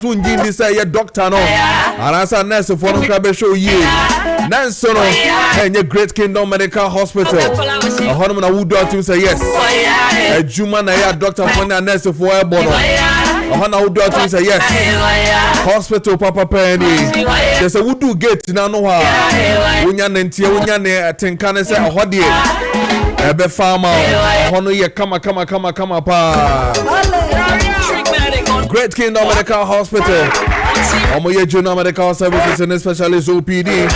tunji ni say ye doctor no anasa nurse for no ka be show ye nanso no enye Great Kingdom Medical Hospital honum na wudo atum say yes ejuma na ya doctor for na nurse for e bono ohana wudo atum say yes hospital papa penny there's a wudu gate na no ha wonya nentie wonya ne atenka ne say ohode ebe farmer hono ye kama pa Great Kingdom Medical Hospital. Omoye Junior Medical Services and Specialist OPD.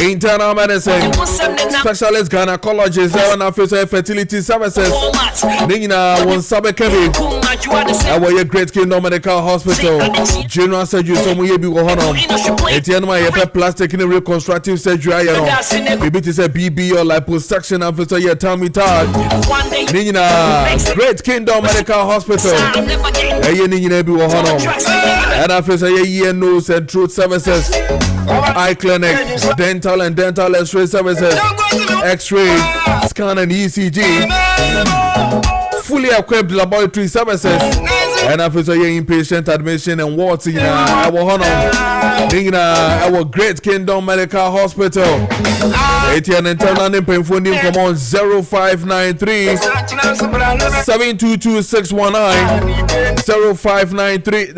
Internal Medicine. Specialist Gynecologist and Fertility Services. Nina Wonsabe Kemi. Our Great Kingdom Medical Hospital. General Surgery Somoye Biwohono. Etienne Yepe Plastic and Reconstructive Surgery. Maybe it is a BB or liposuction and for your tummy tag. Nina Great Kingdom Medical Hospital. And after say nose and throat services, eye clinic, dental and dental X-ray services, X-ray, scan and ECG, fully equipped laboratory services, and after say inpatient admission and wards in our Great Kingdom Medical Hospital. ATN internal name phone come on 0593 722 619 0593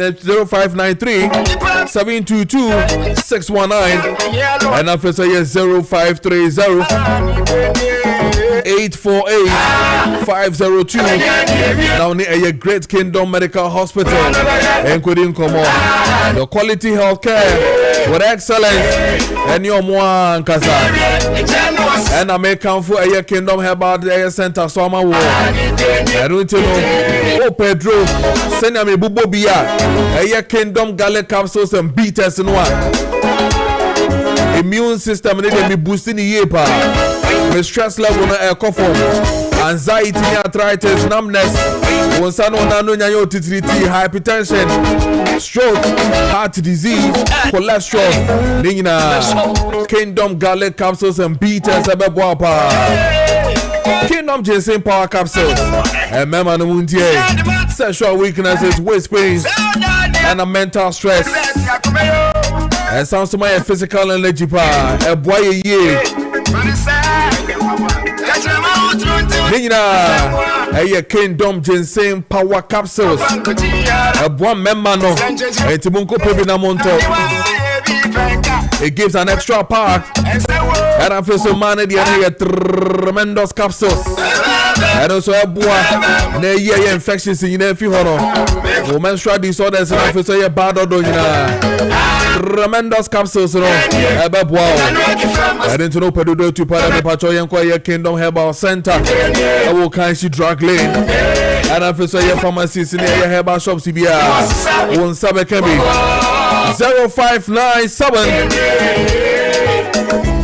722 619 and after say 0530 848 502. Now near Great Kingdom Medical Hospital and couldn't come on the quality health care with excellence and your one kasa and I make come for a Kingdom Herbal Center so I'm a war. I don't know. Oh Pedro, send me Bubo Bia a Kingdom Garlic capsules and beaters in one. Immune system need to be boosting the year. The stress level na ekofo anxiety, arthritis, numbness, wonsano na no nyanyo titiriti, hypertension, stroke, heart disease, cholesterol, nina Kingdom Garlic capsules and beaters ebeboapa. Kingdom Ginseng Power Capsules and mema no muntie sexual weaknesses, waist pains and a mental stress. And sounds to my physical energy power. A boy ye. Nina, a Kingdom Ginseng Power Capsules. A boy member no. A Tibunko Pebina Monto. It gives an extra power. And I feel so man the other tremendous capsules. And also a boy and a year infections in your honor. Menstrual disorders and I feel so bad or tremendous capsules, no. I didn't know Pedudo to part of the Pachoyan Kingdom Herbal Center. I will kind she drug lane. And I feel so your pharmacies in your herbal shops. CBR. One Sabe Kemi 0597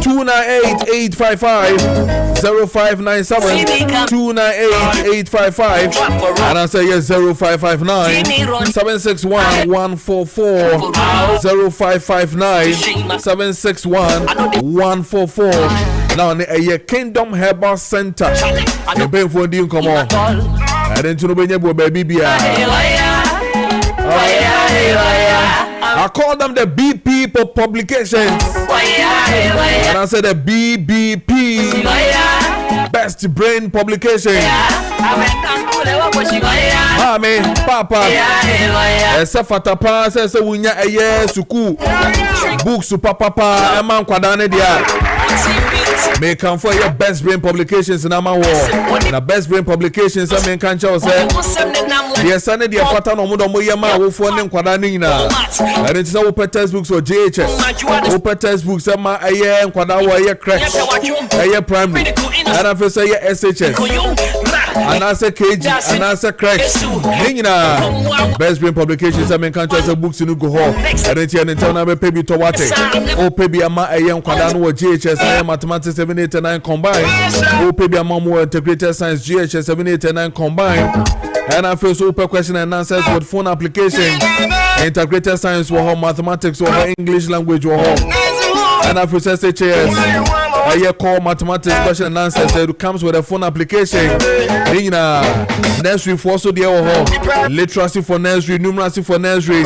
298-855 0597 298-855 and I say yes 0559 761 144 0559 761 144. Now a Kingdom Herbal Center in Benford Dean come on. I didn't know baby. I call them the BP publications. And I said the BBP Best Brain Publication. Mami, Papa, Fatapa says Winya a year suku books to Papa, a man quadane dia. May come for your Best Brain Publications in our war. And the Best Brain Publications, I mean, can't you say? Yes, I need your pattern on Mudomoyama, who for them Quadanina. And it's no open textbooks or JHS. Open textbooks, a year and Quadawa, a year crash, a year primary. And I feel say SHS. And I say KG, and I say crash. Nina, Best Brain Publications, I mean, can't you say books in Ugo Hall. And it's an internal baby to watch it. Oh, baby, a year and Quadano, JHS, I am mathematics 7, 8, and 9 combined. Oh, baby, a more integrated science, GHS 7, 8, and 9 combined. And I feel so open question and answers with phone application. Integrated science or mathematics or English language or and I feel SHS. call mathematics question and answers. It comes with a phone application. Nursery for so dear literacy for nursery, numeracy for nursery,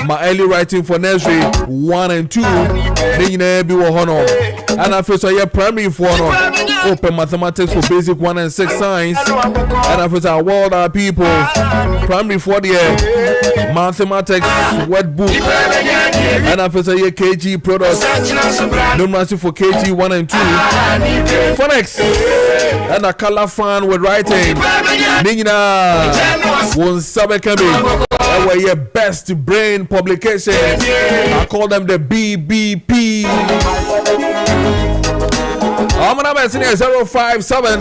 my early writing for nursery 1 and 2. And I feel so primary for open mathematics for basic 1 and 6 science. And I feel our world our people primary for the mathematics word book. And I feel so KG products numeracy for KG 1 and 2. Phonics and a color fan with writing. One summer coming. Our your best brain publication. I call them the BBP. I'm gonna be sitting at 057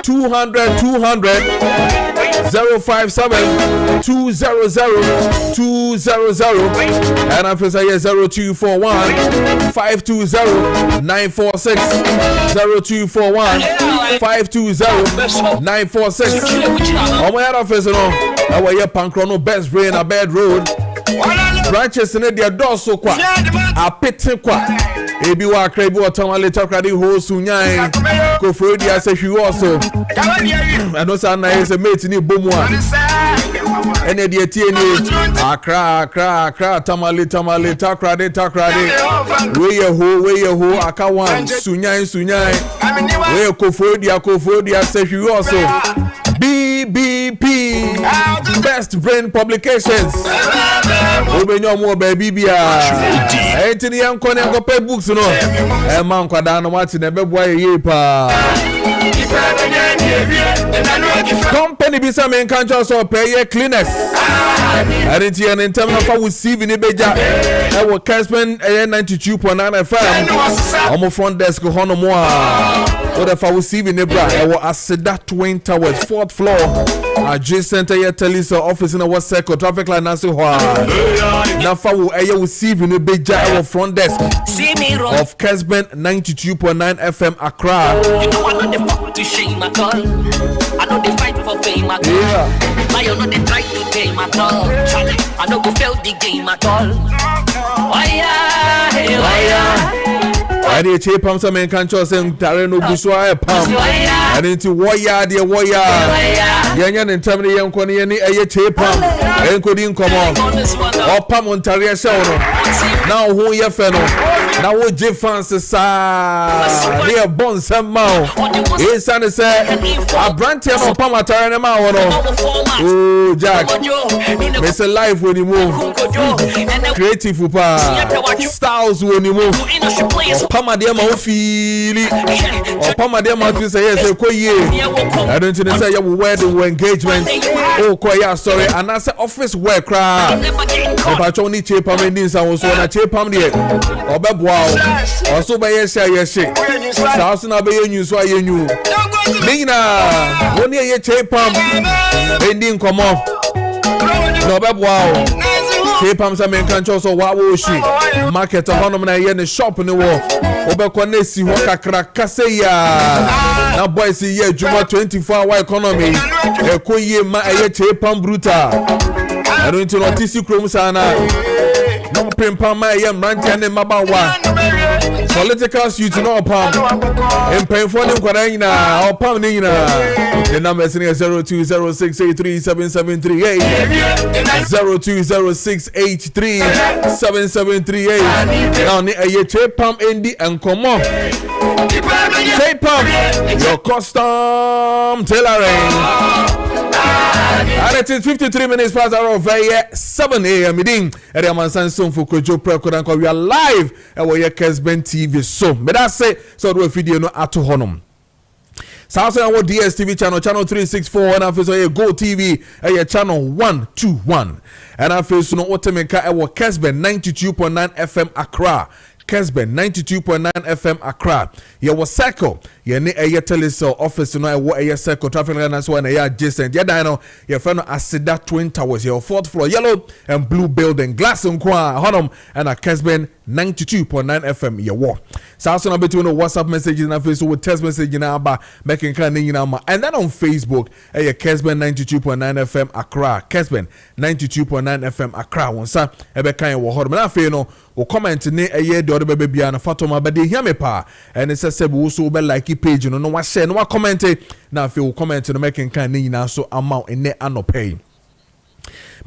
200 200 057 200 200 and I'm saying 0241 520 946 0241 520 946. On my other office, our year Pancrono best brain a bad road. Branches in their door so quick. A pit quick. Ebi wa krebi wa tama later kradi ho sunyai ko frodi ase hwi also eno sa na ese mate ni bomwa ene de tie ni akra tamale kradi we ye ho aka wan sunyai we ko frodi ase hwi also BBP Best Brain Publications. Obenyo mo baby bia. Entini yanko ne ko pay books no. E man kwada no mati na beboa ye pa. Company bisa men kan so pay cleaners. Arenti en term of we see ni beja. E wo Kessben 92.9 FM. Omo front desk hono mo a. What if I was receiving the bra? I was Aseda Twin Towers, 4th floor. Adjacent to your Telisa office in our circle, traffic line. Nancy Hoa. Now, I was receiving the big jar front desk of Kessben 92.9 FM Accra. You know, I know they fuck to shame at all. I know they fight for fame at all. I know they try to tame at all. I know go fail the game at all. Why? I need to pump some men can't trust him. Tareno Buswa pump. I need to warrior, dear warrior. Yan and Tammy Young Connie any a tape pump. And couldn't come on. Or pump on Taria Show. Now who your fellow? Now what J Francis near Bon Sammo. His son said, a branch of Pamata and oh, Jack. It's a life when you move. Creative styles when you move. Pama de ma ofili o pama de ma tu say yes koye I don't know say you wedding engagement oh koye sorry and I say office work cra e ba cho ni chepa me din sa wo so na chepa me de obeboa o so be yes sa so na be yenyu so ayenyu nina woni ye chepa ending komo no obeboa Kpam sa men kan cho so wa wo shi market honom na ye ne shop ne wo obekọ na si ho kakra kase ya na boys ye juma 24-hour economy ekoye ma eye Kpam brutal ero nti no tisi krom sa na no pempa ma ye mrantia ne mabawa political suit no pam empemfo ne kwara nyina opam ne nyina the number is 0206837738 0206837738 now ni eye Kpam endi enkomo Kpam your custom tailoring. And it is 53 minutes past our over 7 a.m. Meeting at the Amansan Song for Kojo Preko Dankwah. We are live at our Kessben TV. So, but I say, so do a video no at honum. South our DSTV channel 364 and I feel Go TV at channel 121. And I feel so no Otemeka at our Kessben 92.9 FM Accra. Kessben 92.9 FM Accra. Your circle, your telecell office, your circle traffic line as well, adjacent. Dino, your friend Aseda Twin Towers, your 4th floor, yellow and blue building, glass and Honum, and a Kessben 92.9 FM. Your war. So, also between the WhatsApp messages and Facebook with text message in our making kind of and then on Facebook, your Kessben 92.9 FM Accra, Kessben 92.9 FM Accra. One sir, ebe kind of Honum. I feel no. o comment ne eye de odo bebe bia na fatoma ba de hia me pa ene se bo so be like page no wa share no wa comment na afi o comment no make kan ne nyina so ama ene anopay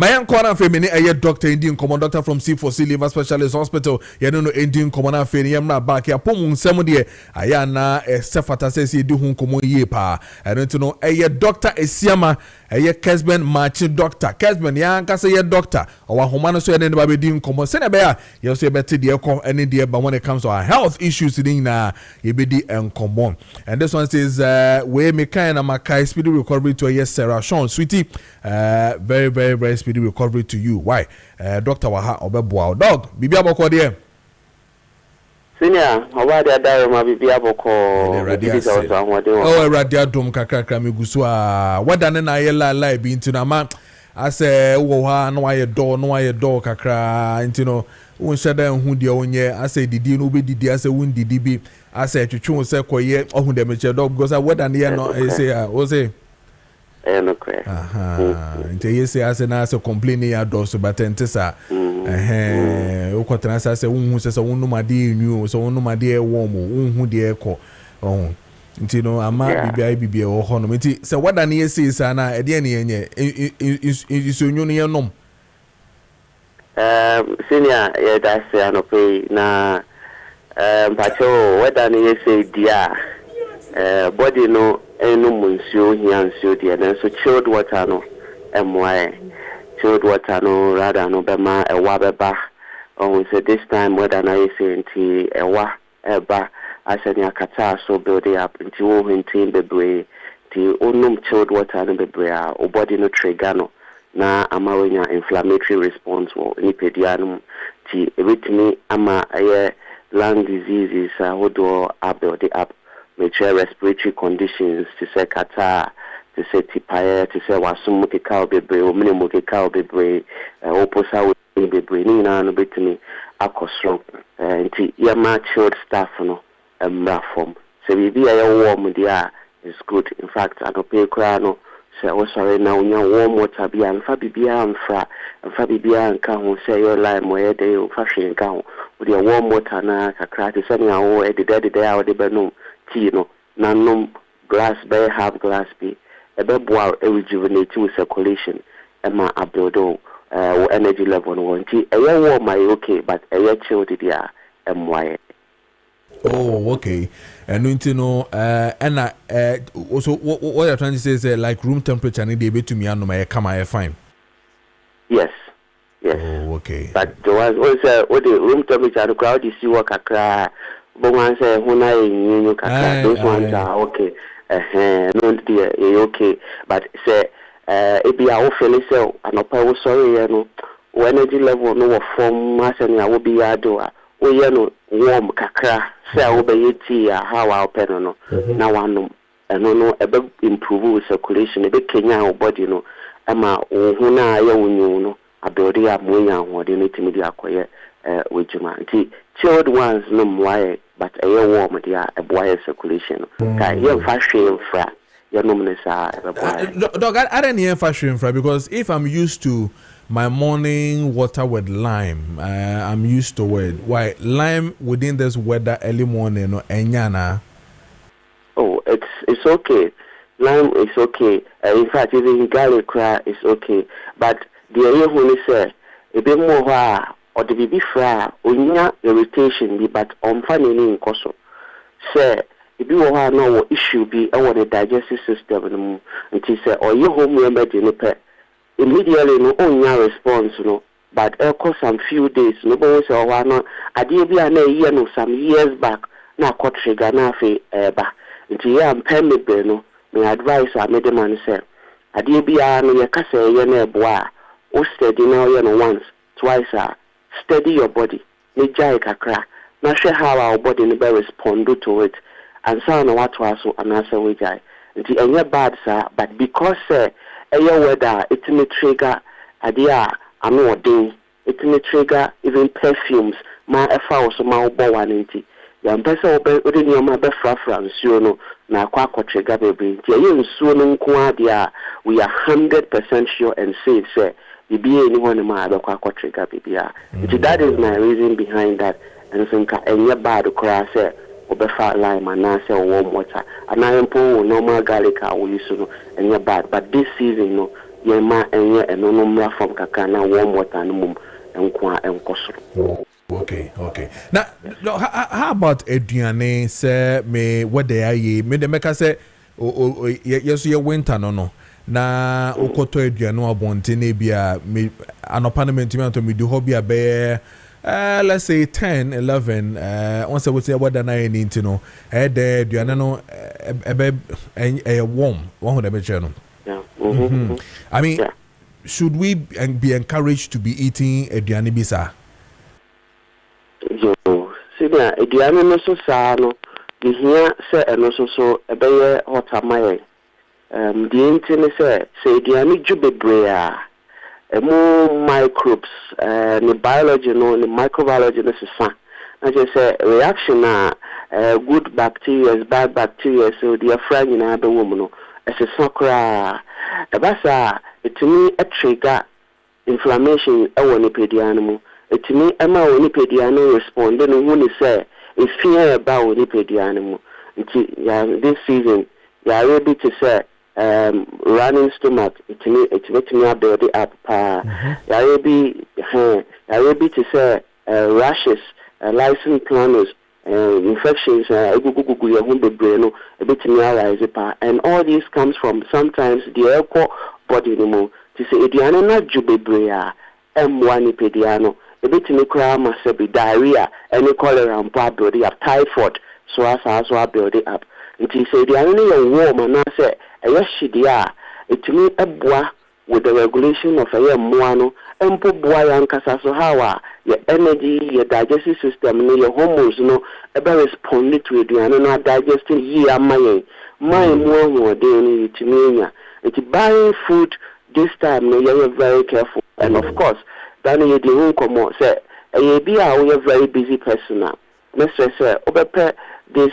my corner family a doctor Indian common doctor from C4C Liver Specialist Hospital. You don't know Indian common family. I'm not back here. Pomun Samudi. Ayana a Sefata says you do hum common yepa. I don't know a doctor Esiama a Kessben Maakye doctor. Kessben Yanka say a doctor or a humano so and baby doing common Senabea. You say better dear any dear, but when it comes to our health issues in EBD and common. And this one says we make kind of Maakye speedy recovery to a yes, Sarah Sean sweetie. Very speedy recovery to you. Why? Dr. Waha Obeboa dog. Bibi aboko there. Senior, how the diary bibi aboko. Oh, radio dom kakra mi gusua. What done na yela live into na man. I say wo ha no aye door kakra into no won shada hu de onye I say didi no be didi I say won didi bi I say twetwe say koye ohun de meche dog because what done here no say o say nti yesi ase na ase complaining ya do so but ntisa o kwatana ase unhu se unnu made enyu so unnu made e wo mo unhu de ekọ nti no ama bibia wo ho no nti se wada na yesi sa na e de ne yenye isonyu no yenom senior ya da se anope na pacho wada na yesi dia body no enu munsio hiansio de na so chilled water no chilled water no rather no bema ewa beba we say this time whether na say nti ewa eba asani akata so build it up nti wo hintin bebre ti onum chilled water no bebre a o body no trigger no na amawenya inflammatory response wo ni pedianum ti ebitimi ama lung diseases hodo build it up major respiratory conditions to say kata to say tipaye to say wasum keka obebre o minimum keka obebre oposa obebre ni na no betimi akosro nti yama chilled stuff no form so bibi warm dia is good in fact adope kra no say o sorry na unya warm water bia mfa bibia bibia nka ho say your lime we dey o fa hwe nka ho o dey warm water na kakra te say na wo e de a o de benum no nanom glass by half glass be boa rejuvenate with circulation ma abuild energy level no wanti warm my okay but chilled dia why. Oh, okay. And you know and also what you're trying to say is like room temperature need be to me and my come fine. Yes. Oh, okay. But there was also the room temperature the crowd you see what kakra but one say huna you kaka those ones are okay no dear okay but say it be our feel so anopa wo sorry no energy level no form asani a wo be ado o ye no warm kakra say wo be yeti how our pen no na one no ebe improve circulation ebe kenya our body no ama huna ya wonyu no abodi amonya ho de no timi di akoye wejuma nti chilled ones no why but warm dia boy circulation ka you fashion fra you know me say dog I don't hear fashion fra because if I'm used to my morning water with lime I'm used to it why lime within this weather early morning no enyana it's okay lime is okay in fact even garlic is okay but the area who say e be more or the baby fra onya irritation bi but on family in koso say if you have no issue be the digestive system no until say or you home remedy no pe immediately no onya response no but cause some few days no bo say o no ade bi na year no some years back na ko trigger na fe ba until you am permit no my advice I made man say ade bi no ye ka say ye na eboa o steady now you know once twice steady your body. Nejai kakra. Na share how our body never respond to it. And so on what was so and answer we jai. Nti enye bad sir, but because weather it may trigger idea anu odin. It may trigger even perfumes. Ma efa also ma obo wanenti. Ya mpesa odi ni ma be frafra nsuo no na akwa trigger baby. Nti ye nsuo no nko dia we are 100% sure and safe say bibi any one ma abekwa trigger bibia. That is my reason behind that. And so enye bad cry say obefa lime and say warm water. And I impo normal garlic we use no enye bad. But this season no yema enye enonomra from kakana warm water no mum enkwa enkosoro. Okay. Now, how about aduane say me what they are ye me the make say yes you winter no na okoto aduane abonte na bia me anopanement me to me do hobby be let's say 10 11 once we say what na any nti no the aduane no ebe warm one of the no. Yeah. I mean, should we be encouraged to be eating aduane bisa? Yo, see na aduane no so sa no the here say eno so ebe hot amaye the intine say aduane ju bebre a more microbes the biology no the microbiology no sa na just say reaction good bacteria bad bacteria so the afra nyina be wo mu no esesa kra ebasa etimi a trigger inflammation ewo ni pediane mu etimi ema woni pediane respond no hu ni say if fear about woni pediane mu nti ya this season ya able to say running stomach etimi build it up ya able to say rashes lysin planus infections egugugu ya humbe brain ebetimi arise pa and all this comes from sometimes the echo body no to say ediane na jubebre a M1 pediano ebetimi kra ma se be diarrhea any cholera and build it up typhoid so as build it up it is ediane no warm na say eyeshidia etimi ebua with the regulation of moano empo boa yankasa so how your energy your digestive system no your hormones no ebe respond to aduane no digesting ye amaye my mo dey ni etimi it buying food this time no you're very careful and of course then you dey won come say e be a we very busy person now let's say obepe this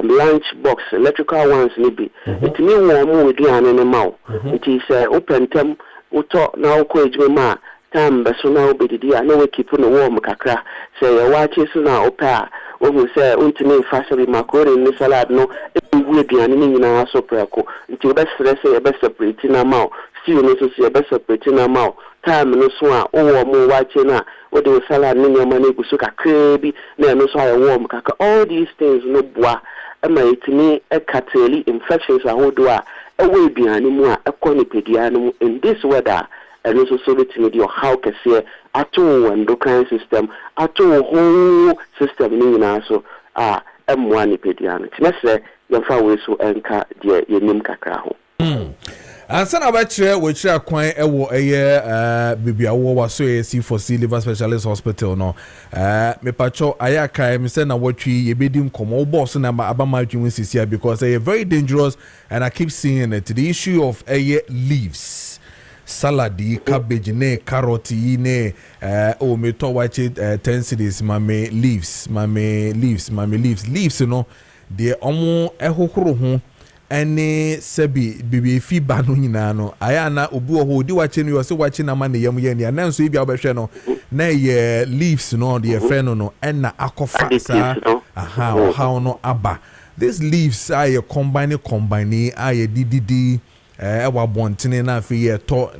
lunch box electrical ones maybe it mean warm with aduane no maw it is open tem uto na uko ejuma time beso na obedidi na we keep no warm kakra say you watch so na opa we say untimi fashion macaroni ni salad no we aduane ni nyina so preko nti be stress e be separate na maw stew no so e be separate na maw time no so a wo mo watch na we do salad ni nyama na gusu kakra bi na no so a warm kakra all these things no boa ama itini ekateli infections ahodo a ewe biane mu a ekoni pediane mu in this weather and also so little your how kese ato endocrine system ato whole system ni na so M1 pediane tinese yemfa we so enka de yenim kakra ho Ansana bachire we chira kwan ewo eye bibia wo waso esi for C liver specialist hospital no me pacho ayaka me say na watwi ye bedi nkomo boss na abama adwun sisia because they are very dangerous and I keep seeing it the issue of eye leaves salad cabbage ne carrot ne o me to watch it 10 cedis mame leaves no de omo ehokoro ho ene sebi bibi fi ba no nyina no aya na obu oho di wache no so wache na ma ne yam ye ne na nso bia obehwe no na ye leaves no de friend no ena akofa sa how no aba these leaves are combine are dididi ewa bontene na afi ye to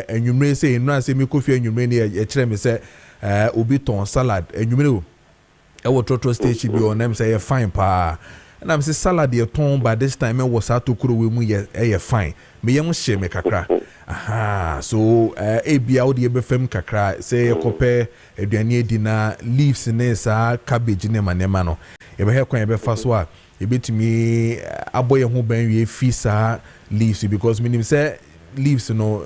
enwumre se enu ase mi kofi enwumre ne ye kire me se obi ton salad enwumre o ewo trotro stage bi o nem say ye fine pa and I'm say salad ye ton by this time e was out to kuro we mu ye fine me yem hye me kakra so bia wo de be fam kakra say ye kope aduane edi na leaves ne sa cabbage ne manema no e be he kwan e be fa so a e betimi aboye ho ban wie fi sa leaves because minim say leaves no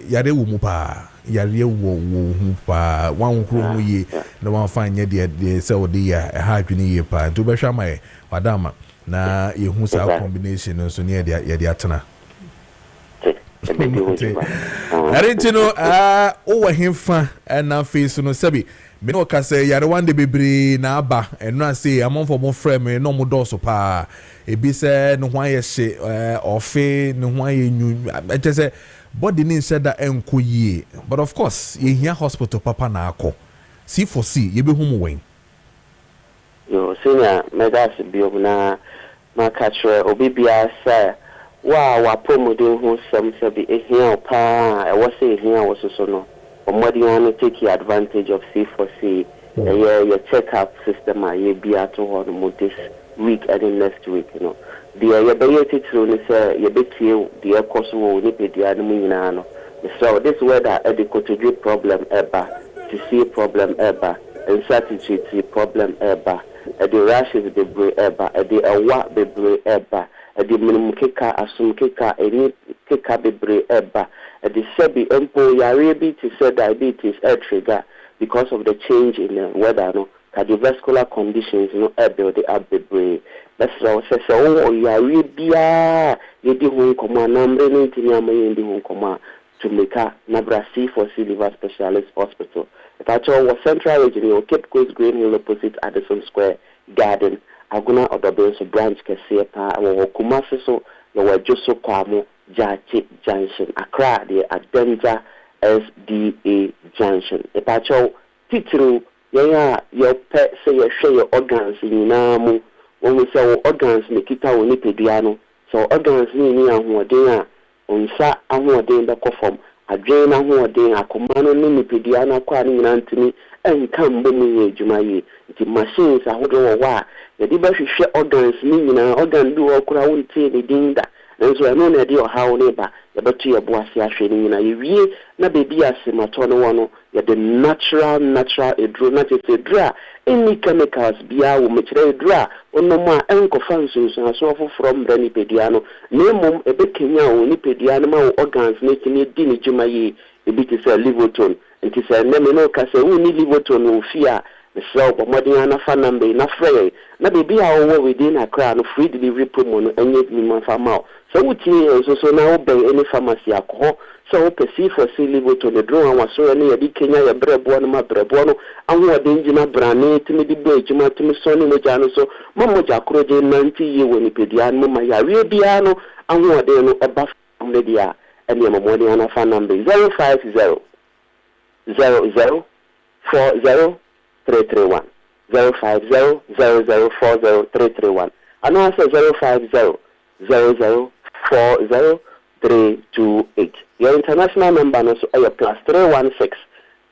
yare wo mu pa yare wo hu pa wan kro hu ye na wan fa nya de say wo de ya ha adwene ye pa to be hwa mai wadama na ye hu sa combination so ne ye de atena arentino o wa hemfa na face no sabi me no ka say yare wan de bebre na aba eno ase amonfo mo frame no mo do so pa ebi se no hwan ye hye ofe no hwan ye nyu ete se body ni said that enko ye but of course ye here hospital papa na akọ C4C ye be hu mu wen yo senior medas bi obna ma catcher obibia say wa promote hu some say be ehia pa e was say ehia was so no omodi an take advantage of C4C your check-up system ye be at all this week and next week, you know. The ability to say you bet you the course will nip it the animal. So this weather adequate problem ever to see problem ever and certitude problem ever the rashes the bray ever the award the bray ever the minimum kicker assume kicker any kicker the bray ever the sebi empo yarebi to say diabetes trigger because of the change in the weather, no cardiovascular conditions, build up the brain. That's why I say, oh, you are really you do home command, number 19 in the home command to make a Nabra C4C liver specialist hospital. If I told was central region, Cape Coast Green Hill opposite Addison Square Garden, Aguna or the Benso branch Kesepa, or Kumasi, so you were just so Kwamo, Jachi Junction, Accra, the Adenza. SDA Junction. If I show titru, your pet say you share your organs in Namu. When we say organs, Nikita will nip piano. So organs in who are there on sa and who are there in the coffin. A drain and who are there, a command on Pidiana, acquiring Anthony, and come booming Jumaye. The machines are holding a wire. The debate share organs, meaning an organ do or crowd say the dinda. And so I know idea how neighbor, the better your boss training in a year, na baby as a maternal one, the natural, a draw, not a draw, any chemicals be our material draw, or no more uncle functions and so forth from Benny Pediano, no mum a bit Kenya or Nipediano organs making it dinner Jumaye, a bit is a livoton, and it is a nemino case, only livoton will fear. The slope of Modiana Fanambe, na fray, na baby our within a crown of free delivery promo and yet me my farm out. So which is also now obey any pharmacy alcohol. So perceive for see live to the draw and was so near the Kenya, a brebuano, my brebuano, and what danger my brand to me the bridge, my to me son in the jano. So Mamma Jacro 90 years when he paid the animal, my Arabiano, and what they know above from the dia, and your Modiana Fanambe 050 00 40 331 050-0040-331 and also 050-0040-328. Your international number also is plus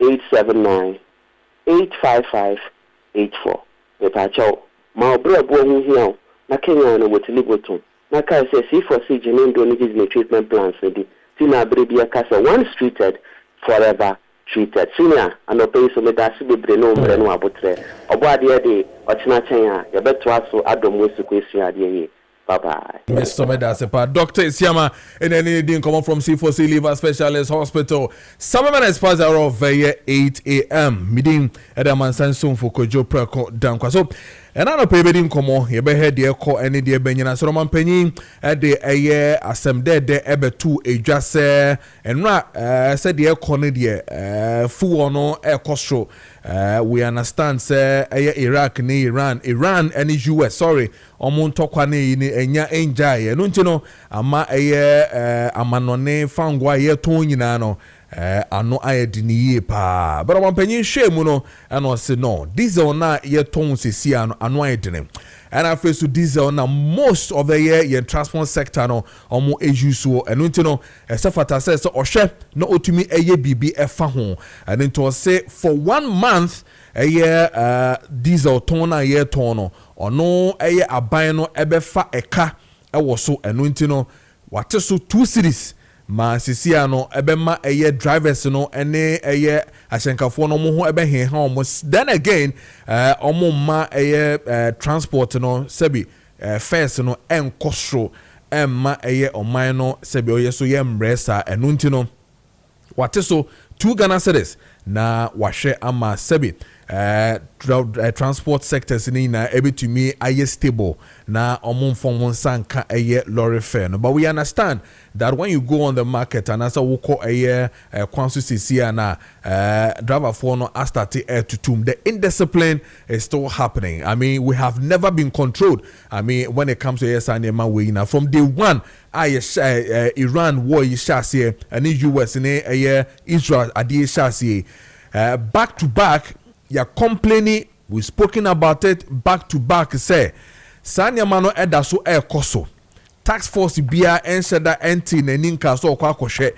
316-879-855-84. Metacho, my brother who here, na Kenya no with Liboton. Na ka say C4C genuine donation treatment plans ready. Tina Bribia Casa once treated, forever treated. Senior and pay so me da sibe bre no mbre no abotre. Obo ade de ochina chen a ye beto aso adom wesu kwesi ade ye. Bye bye. Mr. Medasepa, Dr. Isiama, and any didn't come from C4C Liver Specialist Hospital. 7 minutes past hour of 8 a.m. Meeting at the Mansan soon for Kojo Preko Dankwah. So, and I don't pay bedding come on, you better dear call any dear Benyan. So, man penny at the a year, as some dead there ever two a just and said the air corner dear, full or no air cost. We understand, sir, Iraq, Iran, and the US, sorry, Omon Tokwane, Enya Enjay, and Untino, Ama Amanone, Fangwa, Tonino, ano ayedini pa but I'm penny shame no and I say no diesel na ye ton sisi ano ayedini and I face to diesel na most of the year transport sector no omo issue so and you know sefata says so ohwe na otumi eye bibi efa ho and into say for 1 month a year diesel ton na year ton no ono eye aban no ebefa eka ewo so and you know what so 2 cities ma sisia no ebema eye drivers no ene eye ashenkafo no mo ho ebe he ha omo then again omo ma eye transport no sebi first no enkosro emma eye oman no sebi oye so ye mresa enunti no wate so 2 Ghana cedis na wahwe ama sebi transport sectors in able to me aye stable na omon from one sanka aye lorry fare. But we understand that when you go on the market and as a woko aye kwansu sisi na driver for no astarte to tomb, the indiscipline is still happening. I mean, we have never been controlled. I mean, when it comes to Sanema way now from day one, Iran war is and the US in Israel adi shasi back to back. You're complaining. We've spoken about it back to back. Say, Sanya mano eda so koso. Tax force bia enshada enti neninka so kwa koshe.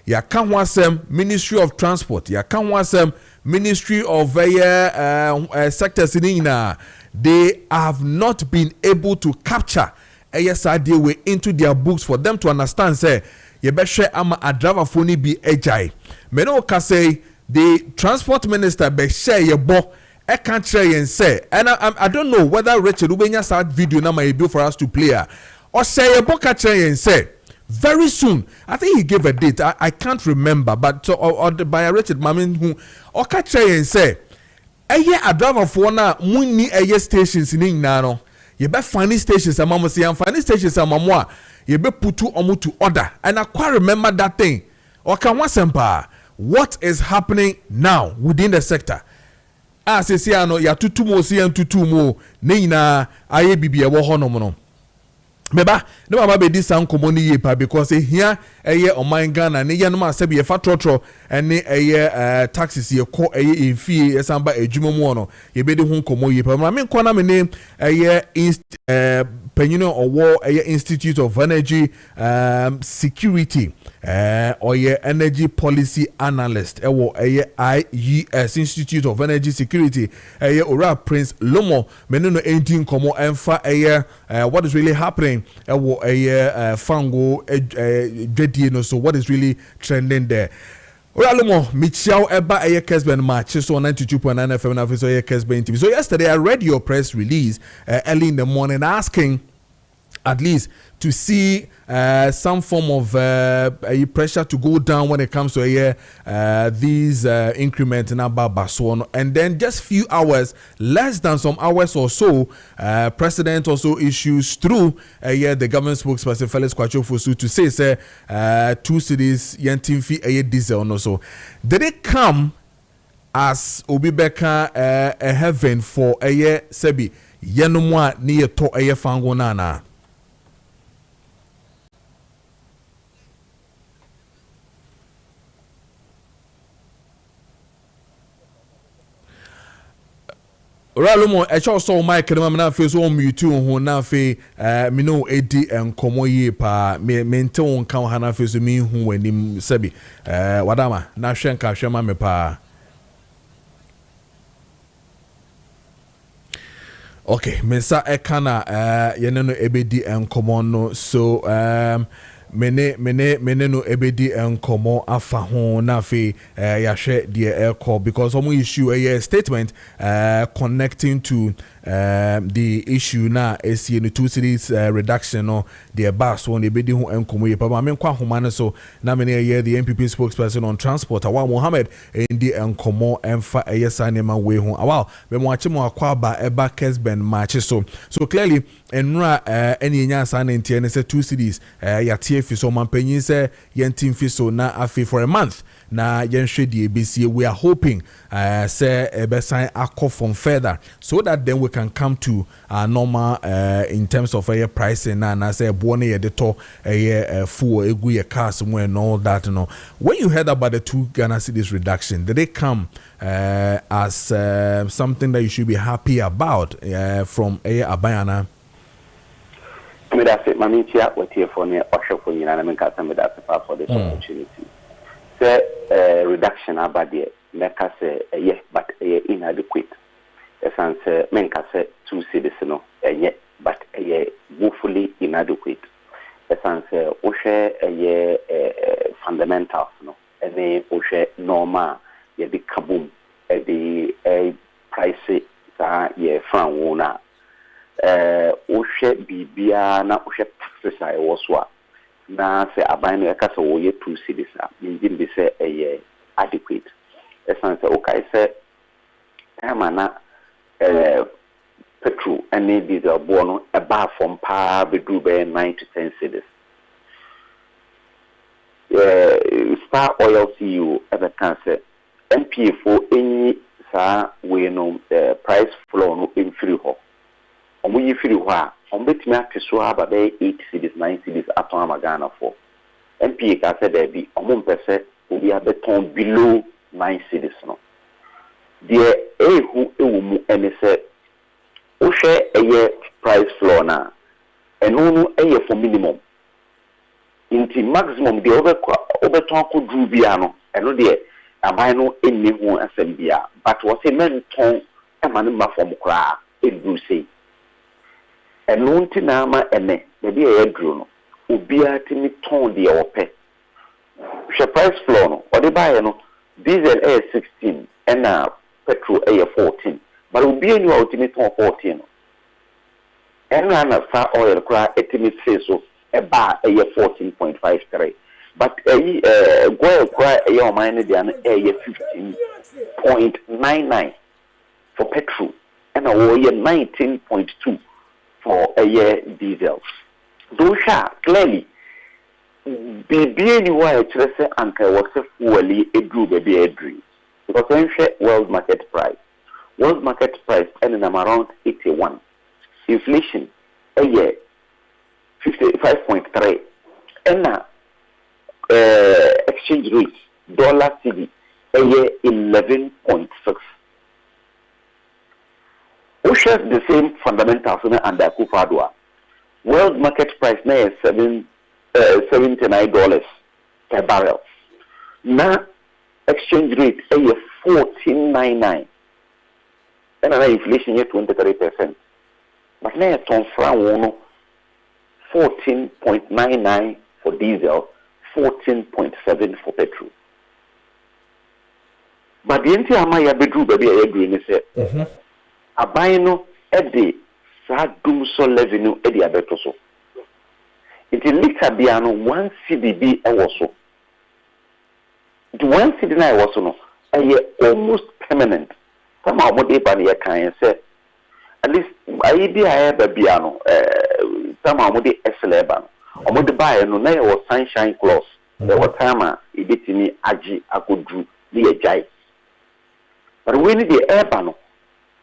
Ya kanwasem Ministry of Transport. Ya kanwasem Ministry of sectors in they have not been able to capture ASID way into their books for them to understand. Say, ye be share ama a driver phone be ejai. Meno ka say. The transport minister be share your bo I can't try and say and I don't know whether Richard Ubenya start video now may be for us to play or say your bo catch and say very soon. I think he gave a date. I can't remember, but or by Richard Mamin who or catch and say a driver for na muni stations in nano. You be funny stations and mama say and funny stations and mamma you be put to omu to order and I quite remember that thing or can one sempa. What is happening now within the sector? As say ano ya tutumo si en tutumo ne nyina aye bibia wo hono no. Meba ne mama be di san komoni ye pa because here eye oman Ghana ne ye no ma sabe ye fa trotro ene eye taxes ye ko eye efie esamba adwuma mu no ye be di ho komo ye pa ma me nko na me ne eye Penyino Owo Institute of Energy Security or energy policy analyst IES Institute of Energy Security Ora Prince Lomo Menino 18 komo enfa what is really happening fango no so what is really trending there. Olomo Michelle Eba Kessben match so 92.9 FM na so Kessben TV. So yesterday I read your press release early in the morning asking at least to see some form of pressure to go down when it comes to these increments in Babasono. And then just few hours, less than some hours or so, President also issues through the government spokesperson Felix Kwacho Fosu to say 2 cities yentin fi diesel no so. Did it come as Obibeka a heaven for sebi yenumwa ni to fango nana? Ralomo echo so mic na fe so mute ho na fe me no edi enkomo yi pa me nte won kan ha na fe so me hu wanim sabi wadama na hwenka hwema me pa. Okay, mensa ekana yene no ebedi enkomo no so mene no ebedi enkomo afa ho na fe ya hwe de call because some issue a statement connecting to the issue na esi no 2 cities reduction no the bus one ebedi ho enkomo ye papa me kwa homa no so na mene the MPP spokesperson on transport Awa Mohammed ndi enkomo emfa eyesa nema we ho awa me mo ache mo akwa ba eba Kessben match so clearly enra eni nya sa na ntie ne se 2 cities ya tie fi so mampanyin se yentin fi so na afi for a month na yenhwe die besi we are hoping say ebesan akọ from further so that then we can come to normal in terms of pricing na say bo na ye de to full egu ye cars and all that no. When you heard about the 2 Ghana cedis reduction, did they come as something that you should be happy about from Abayana? I mean, that's it. Mami chia what here for me or for you and I mean me that's for this opportunity. Say reduction about the make say yes but inadequate. Essence men say 2 cities no yet but woefully inadequate. Essence o share fundamentals no and o share normal ye the kaboom the price sa ye fan wona o share bibia na o share taxes I was what na se aban no ka se wo ye 2 cities a mean be say adequate. Essence okay say Amana petrol and diesel bono a bar from power bedroom 9 to 10 cities. Star Oil CEO ever cancer MPA for any we know price flow no in free ho. We free ho on bet me to so about 8 cities, 9 cities at Ghana for MPA can say there be percent will be a beton below 9 cities no. Dear who mu any say o share a year price floor na and no a year for minimum. Inti maximum the overton could do biano and no dear abino any one assembia, but was a man ton a man from cra in Bruce. And no tinama eme, maybe a druno, ubia timi ton the ope. She price floor no, or the buy no diesel air 16 and petrol air 14, but ubia new ultimate ton 14. And run far oil cry estimate say so. A bar a year 14.53, but a goil cry a year minor than a year 15.99 for petrol and a year 19.2 for a year diesel. Those are clearly be anywhere to say anchor was a fully a group a dream because then world market price ending around 81. Inflation a year 55.3 and exchange rate dollar CD a year 11.6. Who shares the same fundamentals under Kufadwa? World market price now is $79 per barrel. Now exchange rate a year 14.99 and an inflation here 23%. But now it's on franc 14.99 for diesel, 14.7 for petrol. But the entire Maya bedroom baby I agree in it. A bino at the Sadum so revenue at the Abetoso. It is little biano 1 CDB also. The 1 CDB I was no, a year almost permanent. Somehow what they ban can say. At least I be I have a piano. Somehow with the SLB. Or with the buyer, no, there was sunshine clause. There was time it did me aji I could do the jai. But when the air panel,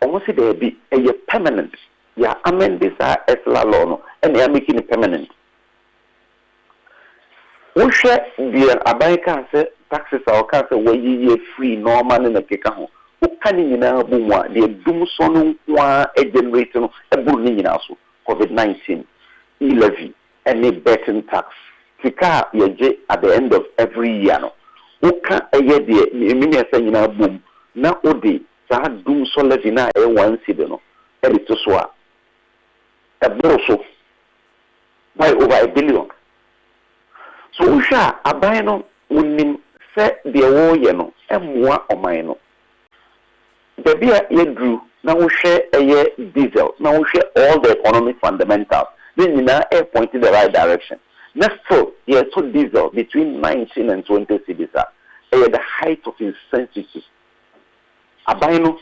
almost there be a year permanent. Yeah, I mean this SLA law, and they are making it permanent. We share the Abai cancer taxes or cancer where ye free normal in a kikaho. Canning in our boom, the doom son, a generator, a bullying also, COVID-19, e-levy, and a betting tax. Kika, ye at the end of every year. Oka a year, the immediate thing in our boom, now odi, Sahad doom so levy na a 1 sideno, a little swa. A broso by over $1 billion. So, Usha, a bino, winning, set the war, and more or minor. The beer ye drew, now we share a year diesel, now we share all the economic fundamentals. Then you now point in the right direction. Next so, ye so diesel between 19 and 20 cities are at the height of insensitivity. Abino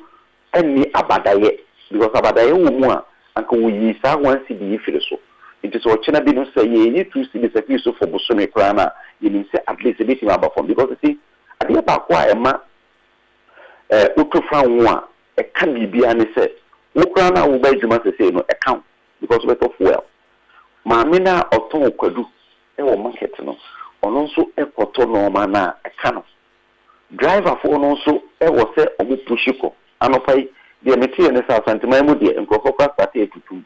and me abadaye, because abadaye umwa, and can we use our 1 CD so. It is what China didn't say, ye need 2 cities a few so for Busumi Krana, you need say at least a bit about from because you see, I think about why a man. Ukufran one, a can be an say. Ukrana will buy you must say no account because we of well. Mamina or Tom Quadu, a market no, or also a cotono mana a canoe. Driver for also a was a pushiko, and of the material in the South Antimamudi and Cococa party to 2.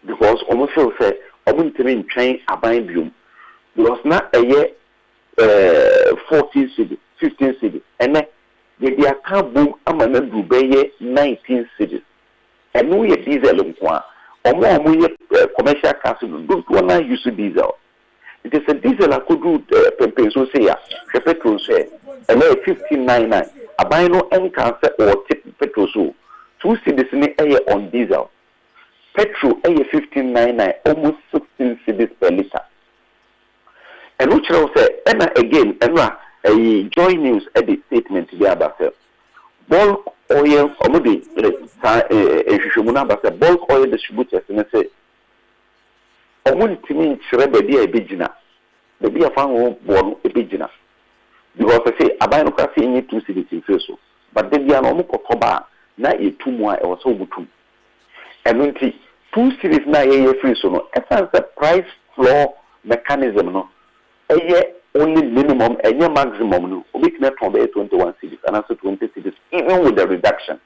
Because almost say, I wouldn't mean train a bind you. Because not a year 14 city, 15 city, and the account boom amana Dubai 19 cities. And we diesel in Kwa, or more commercial council don't want to use diesel. It is a diesel I could do peso say, the petrol say, and 15.99. A buy no any cancer or tip petrol so 2 cities in the air on diesel. Petrol a 15.99, almost 16 cities per liter. And which I will say, and again, and a joy news edit statement to the other. Bulk oil or maybe a bulk oil distributors and say, I want to mean Srebedia a bigina. The beer farm born a bigina. Because I say, I buy no crassy in 2 cities in Feso, but then the anomaly of Toba, now a 2 more or so good. And when 2 cities now a free so, as the price floor mechanism, no, a year only minimum, a year maximum, no, we can from 21 cities and also 20 cities, even with the reduction.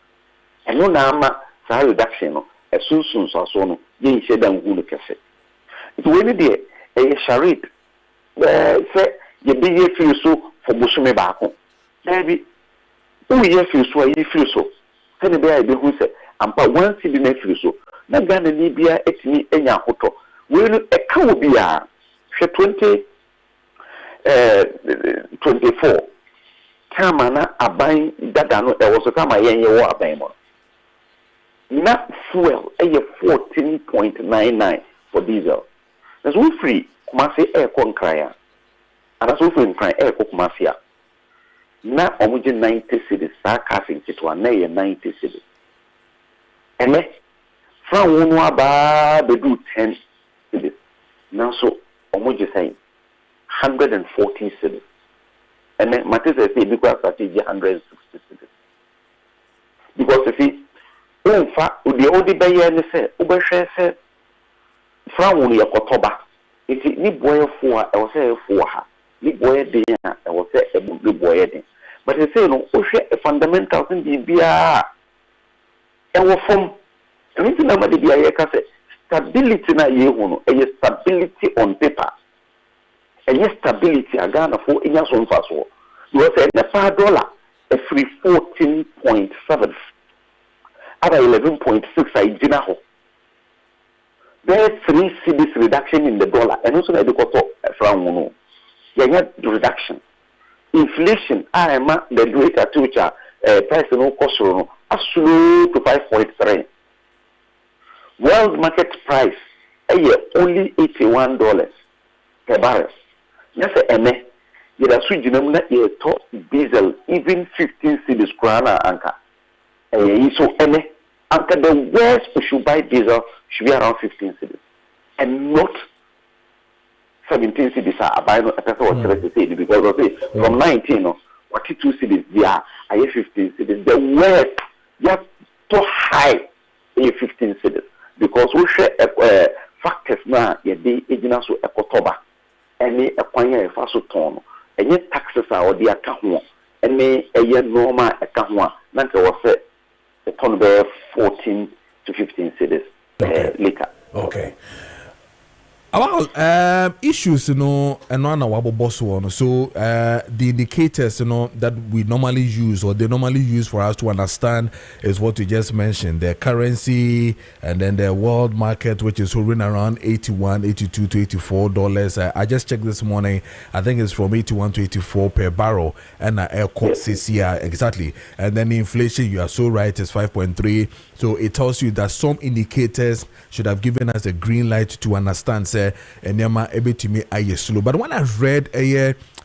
And no nama, sa reduction, no, as soon as so, no, you said them who look at it. It's really there, a charade, say, you be here free so for Busume Bako. Maybe, who you feel so, you feel so. Tell me, I be who say, and but one city may feel so. Not gonna need be a etni enya hoto. Will a cow be a 24. Kamana a buying that there was a time I ain't your war not fuel a 14.99 for diesel. That's all free. Kumasi air con cryer. And that's all free in air Kumasia. Now almost 90 cities are casting it to a 90 cities. And from one bar they do 10 cities. Now so almost saying 114 cities. And then Matthias say because I see 160 cities. Because if he in fact the only bay and say Ubershare said from one year Kotoba. If it need boy for I will say for her. Need boy day I will say a good boy. But they say no a fundamental thing be and we from anything that might be a stability na ye hono a stability on paper. A stability a Ghana for in your own fast war. You will say $5 a free 14.7 other 11.6 I did there's 3 cedis reduction in the dollar and also the cost from one. Reduction. Inflation, I am the rate at which price no cost are slow to 5.3. World market price a year only $81 per barrel. Yes, you are switching them that year to diesel even 15 cedis krana anchor. So anchor the worst we should buy diesel should be around 15 cedis and not 17 cities are buying a person was to say because of it from 19 or 42 cities there are 15 cities. The worst just too high in 15 cities because we share factors now ye be agents so ekotoba any ekwanya fa so ton any taxes are or the account any a normal account na ke wo say the ton be 14 to 15 cities later. Okay. About issues, and one our boss one. So the indicators, that we normally use or they normally use for us to understand is what you just mentioned: the currency and then the world market, which is hovering around $81, $82 to $84. I just checked this morning. I think it's from 81 to 84 per barrel, and air quote CCI exactly. And then the inflation, you are so right, is 5.3. So it tells you that some indicators should have given us a green light to understand, say, slow. But when I read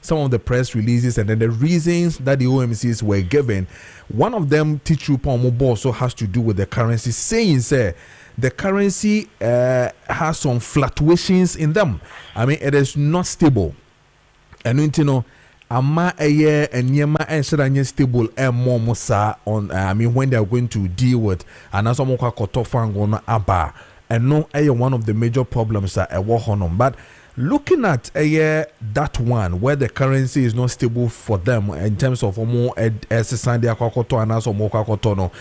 some of the press releases and then the reasons that the OMCs were given, one of them, Tichu Pomobo, also has to do with the currency, saying, say, the currency has some fluctuations in them. I mean, it is not stable. And ama and yema and shadanya stable and more musa on when they are going to deal with and as someone kotofango aba and no one of the major problems are a war on. But looking at that one where the currency is not stable for them in terms of more Sandia Kokoto and also more Kokotono,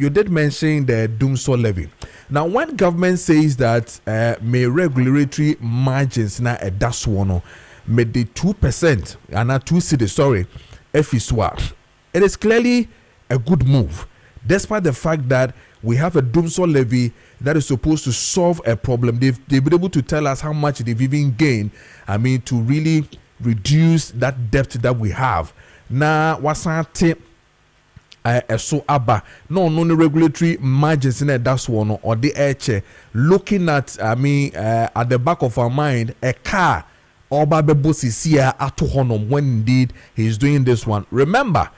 you did mention the Doomsor levy. Now, when government says that may regulatory margins na a dash one made the 2% and not 2 cities, sorry, FISWA. It is clearly a good move, despite the fact that we have a Doomsor levy that is supposed to solve a problem. They've been able to tell us how much they've even gained, to really reduce that debt that we have. Now, what's that? So aba no regulatory margins in that's one or the edge. Looking at, at the back of our mind, a car. Oba Bebosi Sia Atuhonom when indeed he is doing this one. Remember,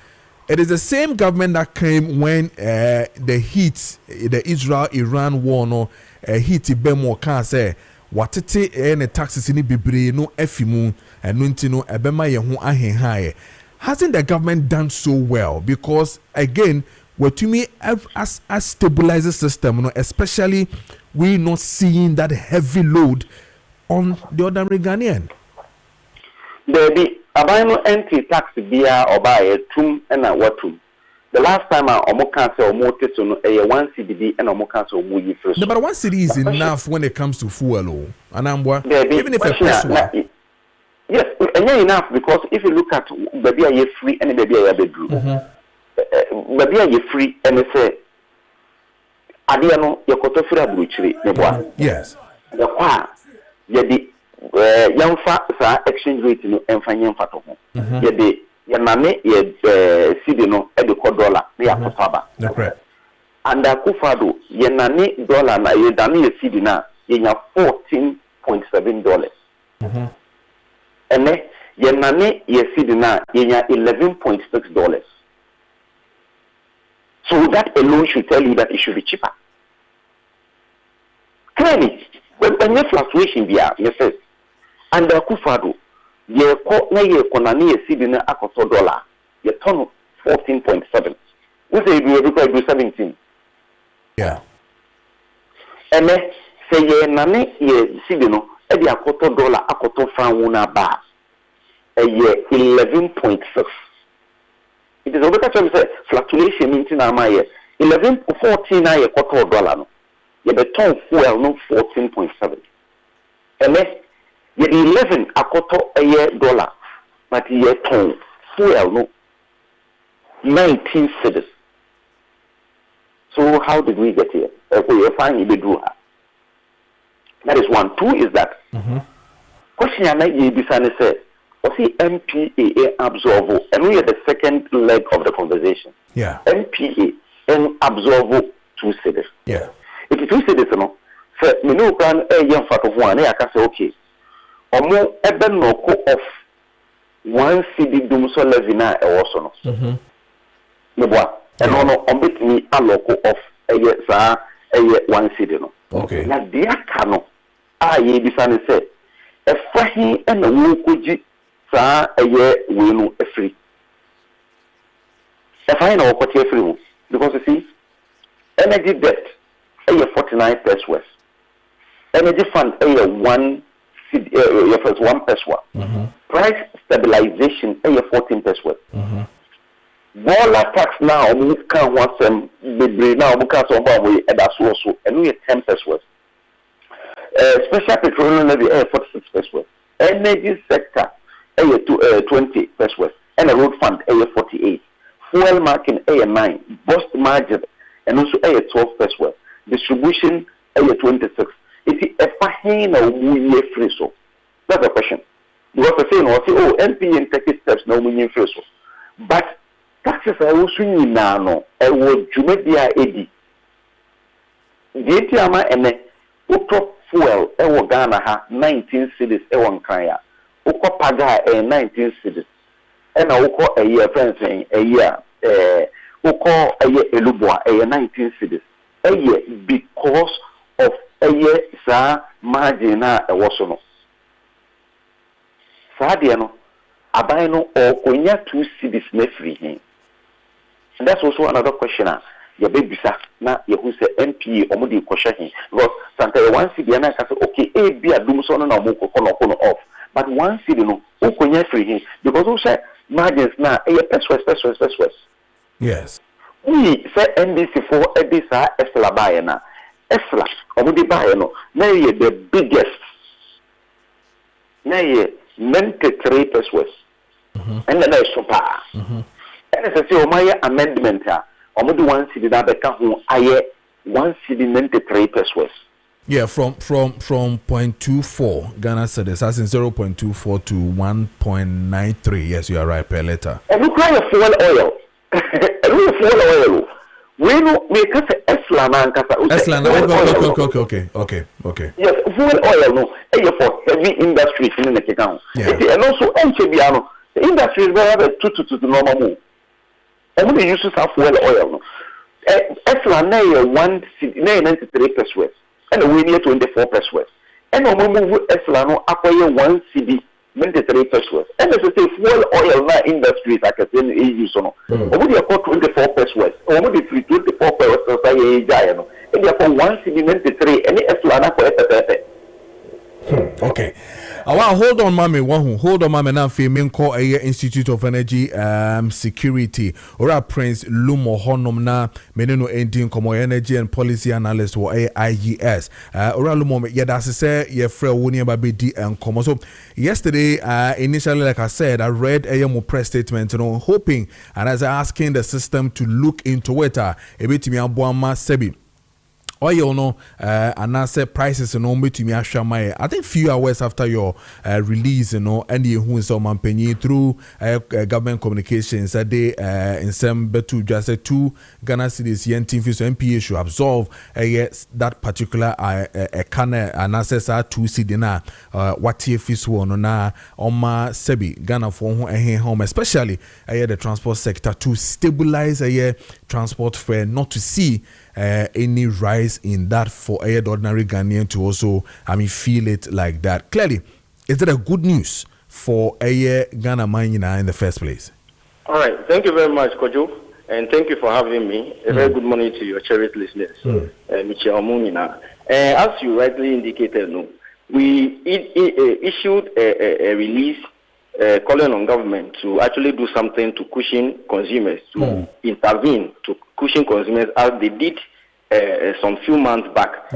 It is the same government that came when the Israel-Iran war no heat bemo can say watete any taxes in bibre no efimu and no ebema ye ho ahenhae. Hasn't the government done so well? Because again, what to me as stabilizer system, especially we not seeing that heavy load on the ordinary Ghanaian. Baby, abano anti-tax biya or buy a tum and a watum. The last time I almost cancel or more to a 1 CBD and almost cancel more first. No, but 1 cedi is enough when it comes to fuel. And I'm even if a person. Yes, and enough because if you look at baby are free and baby are bedroom. Baby are free and they say Adiano Yakotofra Bruchri, yes. The qua Yadi young fa exchange rate no and fine fato. Yadi Yaname Sidino Edico dollar, they are Papa. And the Kufado Yanani dollar na Yadami Sidina in $14.7. And then Yanani Yesidina in $11.6. So that alone should tell you that it should be cheaper. Clearly, when you fluctuation there, yes, and the Kufado, ye ko na ye konani Yesidina akoto dollar, ye turn 14.7. We say you do 17. Yeah. And then say ye nani ye Sidino. Edi akoto dollar akoto franwuna ba ye 11.6. It is over to say fluctuation in amaye 11.14 na ye koto dollar no ye beton fuel no 14.7. And then ye 11 akoto ye dollar but ye ton fuel no 19 cedis. So how did we get here? We find it do. That is one. Two is that question I make you say, what's the MPAA absorb? And we are the second leg of the conversation. Yeah. MPA and absorb 2 cities. Yeah. If you 2 cities, no, so me no plan a young fat of one, I can say okay. Or more even no co off 1 city doom so levina or also no. And no on bit me a local off a year, sir, a year 1 city no. Okay. Now, dear Cano, ye decided say, a fahi and a wukuji, sa a year winu a free. A fine or what free, because you see, energy debt, a year 49 pesos. Energy fund, a year 1 peso. Price stabilization, a year 14 pesos. Dollar tax now, we can't want them, now we can't so and that's also, and we 10 pesos. Special petroleum levy, 46 pesos. Energy sector, 20 pesos. And a road fund, 48. Fuel marking, 9. Bust margin, and also 12 pesos. Distribution, 26. If you ever hang a year free so, that's the question. Because the saying, oh, MP and take steps, no winning free so. But taxes are also in now, and what you may be a eddy. The ATM and Uko fuel, Ghana ha 19 cities, Ewan Kaya. Uko Paga 19 cities. And Uko a year, friends saying a year, Uko a year Elubwa, a 19 cities. A year because of a year, sir, margina a wasono. Sadiano, Abino or Konya 2 cities free. And that's also another question. Your baby, sir, now you who say MP or Mudi question. Because Santa 1 city and I can say, okay, A be a doomson and a moko off. But 1 city no, Okonya free because who said margins now, a West. Yes. We say NBC for Edisa Esla Bayana. Esla, or Mudi Bayano, now you're the biggest. Now you're 93 pesos. And then there's super. And as I say, my amendment, Omodu 1 city that become who I 1 city 93 pesos. Yeah, from 0.24 Ghana cedis, as in 0.24 to 1.93. Yes, you are right per letter. And we cry fuel oil. And we fuel oil. We know make us Esla na nkasa. Esla na okay. Yes, fuel oil no. For heavy industries in the Kekang. And also Enchebiano. The industry is very to normal move. I'm going to use fuel oil. No. Excellent, now 93 pesos, and we need 24 pesos. And we move excellent, acquire 1 CD, 93 pesos. And as I say, fuel oil industries, I can say, use on. Or would you call 24 pesos? Or would you 24 pesos? And you have 1 CD, 93, and excellent for it. Okay. Hold on, mommy. Hold on, mommy. Now, Femin call a Institute of Energy Security. Ora Prince Lumo Honum na meneno ending como energy and policy analyst or AIGS. Ora Lumo, yeah, that's say your friend Winnie Baby D and Como. So yesterday, initially, like I said, I read a press statement, hoping and as asking the system to look into it. A bit me abuama sebi. Oil no and I said prices no to me I think few hours after your release and the who is on penny through government communications that day in some betu just 2 Ghana cedis yentin fees MPA should absolve that particular can and assess 2 cedi na what fees one na oma sebi Ghana for home especially the transport sector to stabilize transport fare not to see any rise in that for the ordinary Ghanaian to also, feel it like that. Clearly, is that a good news for Ghana Mine in the first place? All right. Thank you very much, Kojo, and thank you for having me. A very good morning to your cherished listeners, Michelle Munina. As you rightly indicated, we issued a release calling on government to actually do something to cushion consumers, to intervene, to cushion consumers as they did some few months back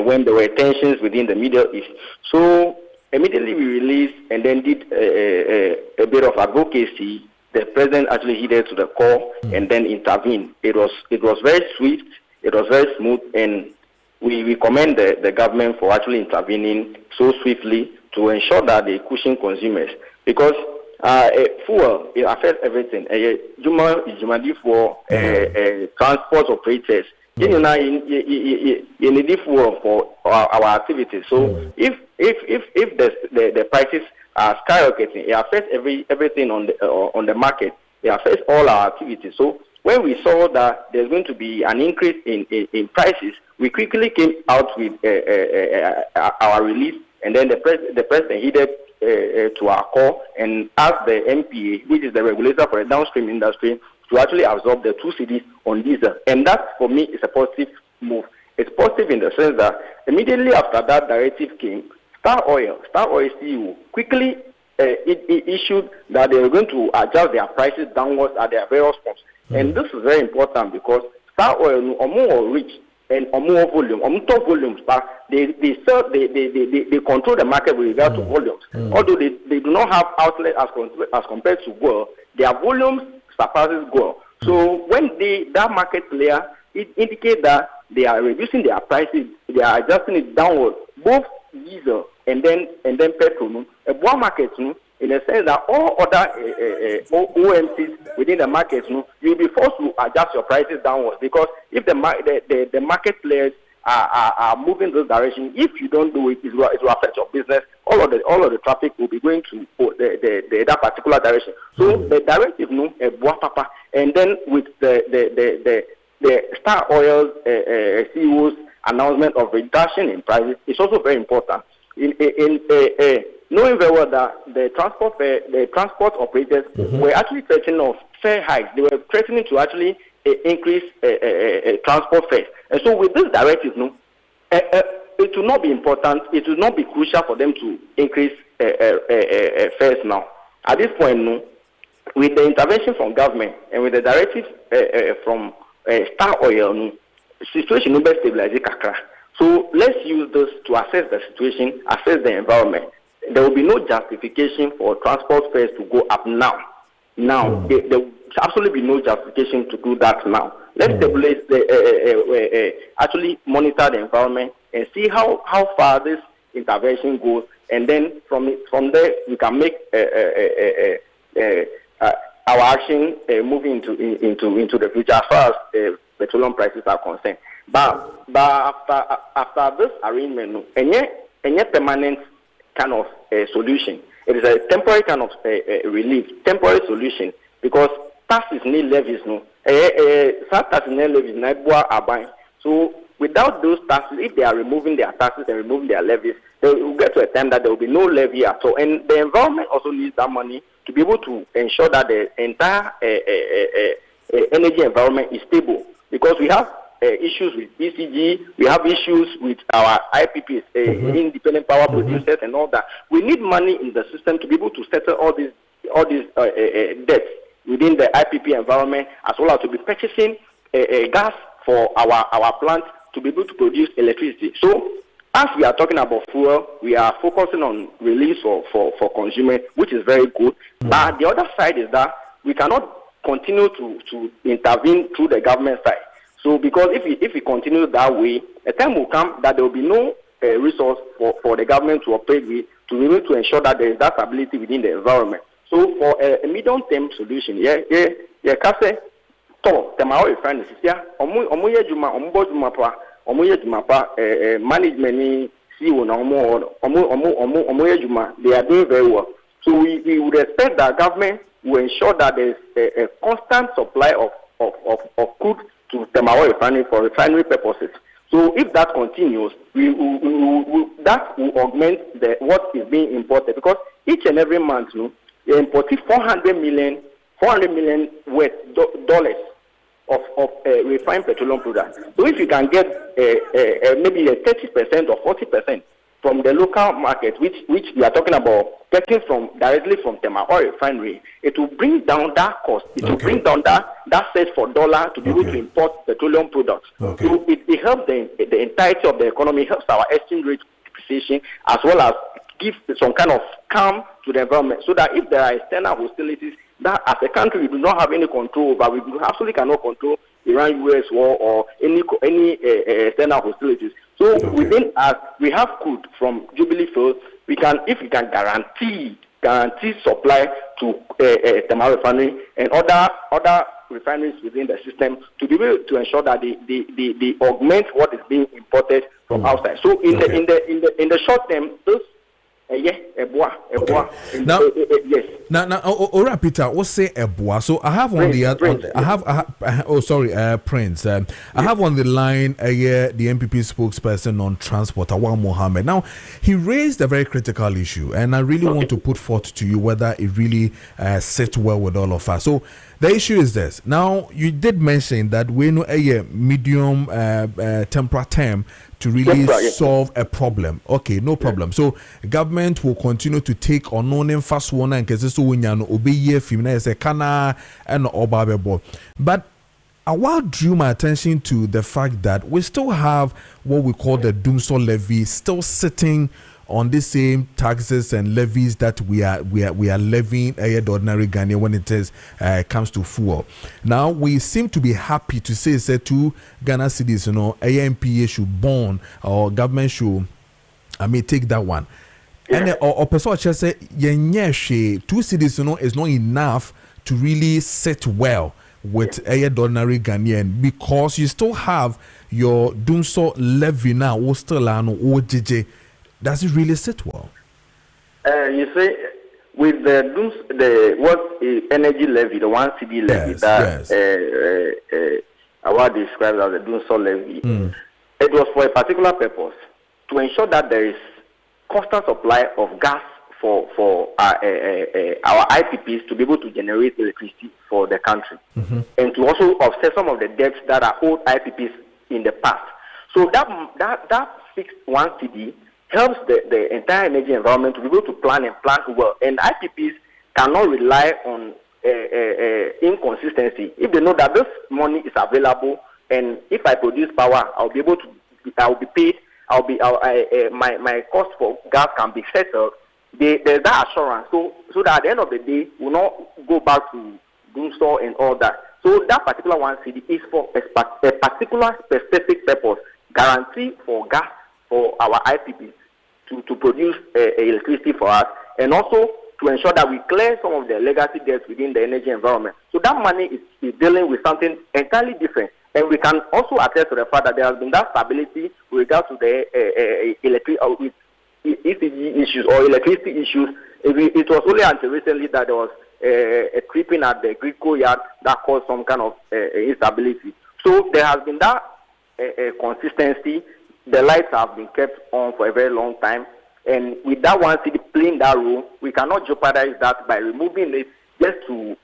when there were tensions within the Middle East. So immediately we released and then did a bit of advocacy. The president actually heeded to the call and then intervened. It was very swift, it was very smooth, and we commend the government for actually intervening so swiftly to ensure that they cushion consumers. Because fuel, it affects everything. For transport operators, you need fuel for our activities. So if the prices are skyrocketing, it affects everything on the market. It affects all our activities. So when we saw that there's going to be an increase in prices, we quickly came out with our release, and then the president heeded to our call and asked the MPA, which is the regulator for the downstream industry, to actually absorb the 2 cedis on diesel. And that, for me, is a positive move. It's positive in the sense that immediately after that directive came, Star Oil CEO quickly issued that they were going to adjust their prices downwards at their various points. And this is very important because Star Oil are more rich and more volume, top volumes, but they control the market with regard to volumes. Although they do not have outlet as compared to gold, their volumes surpasses gold. So when that market player, it indicates that they are reducing their prices, they are adjusting it downward, both diesel and then petrol. A bull market, in a sense that all other OMCs within the market, you'll be forced to adjust your prices downwards, because if the market players are moving this direction, if you don't do it, it will affect your business. All of the traffic will be going to that particular direction. So the directive, and then with the Star Oil CEO's announcement of reduction in prices is also very important. Knowing very well that the transport operators were actually threatening of fare hikes. They were threatening to actually increase transport fares. And so with this directive, it will not be important, it will not be crucial for them to increase fares now. At this point, with the intervention from government and with the directive from Star Oil, situation will be stabilized. So let's use this to assess the situation, assess the environment. There will be no justification for transport fares to go up now. There will absolutely be no justification to do that now. Let's stabilize actually monitor the environment and see how far this intervention goes, and then from there we can make our action moving into the future as far as petroleum prices are concerned. But after this arrangement, any permanent kind of solution. It is a temporary kind of relief, temporary solution, because taxes need levies taxes and levies are buying. So without those taxes, if they are removing their taxes and removing their levies, they will get to a time that there will be no levy at all. And the environment also needs that money to be able to ensure that the entire energy environment is stable. Because we have issues with ECG, we have issues with our IPPs, independent power producers, and all that. We need money in the system to be able to settle all these debts within the IPP environment, as well as to be purchasing gas for our plants to be able to produce electricity. So, as we are talking about fuel, we are focusing on release for consumers, which is very good. But the other side is that we cannot continue to intervene through the government side. So, because if we continue that way, a time will come that there will be no resource for the government to operate with to be able to ensure that there is that stability within the environment. So, for a medium-term solution, management they are doing very well. So we would expect that government will ensure that there is a constant supply of crude to Temawa refinery for refinery purposes. So if that continues, that will augment what is being imported, because each and every month, they imported $400 million worth dollars of refined petroleum products. So if you can get maybe a 30% or 40% from the local market, which we are talking about getting directly from Tema Oil Refinery, it will bring down that cost. It will bring down that search for dollar to be able to import petroleum products. So it helps the entirety of the economy, helps our exchange rate depreciation, as well as give some kind of calm to the environment, so that if there are external hostilities that as a country we do not have any control over, we absolutely cannot control Iran-US war or any external hostilities. So within us, we have crude from Jubilee Field. If we can guarantee supply to Tema Refinery and other refineries within the system to be able to ensure that they augment what is being imported from outside. So in the short term, those Now, Peter, what's say Eboa? So I have on Prince. I have on the line the MPP spokesperson on transport, Awal Mohammed. Now, he raised a very critical issue, and I really want to put forth to you whether it really sits well with all of us. So the issue is this. Now, you did mention that we know a medium temporal term to really solve a problem. Okay, no problem. So government will continue to take on non fast one and so obey femina kana and obabebo. But I want drew my attention to the fact that we still have what we call the Doomsday levy still sitting on the same taxes and levies that we are levying the ordinary Ghanaian when it comes to fuel. Now we seem to be happy to say to Ghana citizens, AMPA should bond or government should take that one. And or person just say 2 cities is not enough to really sit well with ordinary Ghanaian, because you still have your Doomsday levy now or still OJJ. Does it really sit well? You say with the energy levy, the 1 CD levy what described as the Doomsday levy, it was for a particular purpose, to ensure that there is constant supply of gas for our IPPs to be able to generate electricity for the country, and to also offset some of the debts that are owed IPPs in the past. So that fixed 1 CD helps the entire energy environment to be able to plan well. And IPPs cannot rely on inconsistency. If they know that this money is available, and if I produce power, I'll be paid. My cost for gas can be settled. There's that assurance. So that at the end of the day, we'll not go back to Doomsday and all that. So that particular 1 CD is for a particular specific purpose, guarantee for gas for our IPPs to produce electricity for us, and also to ensure that we clear some of the legacy debts within the energy environment. So that money is dealing with something entirely different. And we can also attest to the fact that there has been that stability with regard to the ECG issues or electricity issues. It was only until recently that there was creeping at the Greco yard that caused some kind of instability. So there has been that consistency. The lights have been kept on for a very long time. And with that one city playing that role, we cannot jeopardize that by removing it just to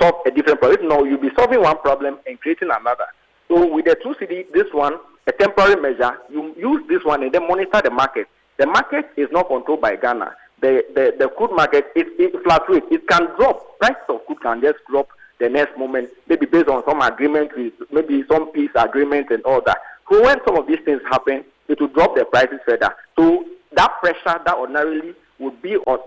solve a different problem. No, you'll be solving one problem and creating another. So with the 2 city, this one, a temporary measure, you use this one and then monitor the market. The market is not controlled by Ghana. The crude market, it fluctuates. It can drop. Price of crude can just drop the next moment, maybe based on some agreement with maybe some peace agreement and all that. So when some of these things happen, it will drop the prices further. So that pressure that ordinarily would be on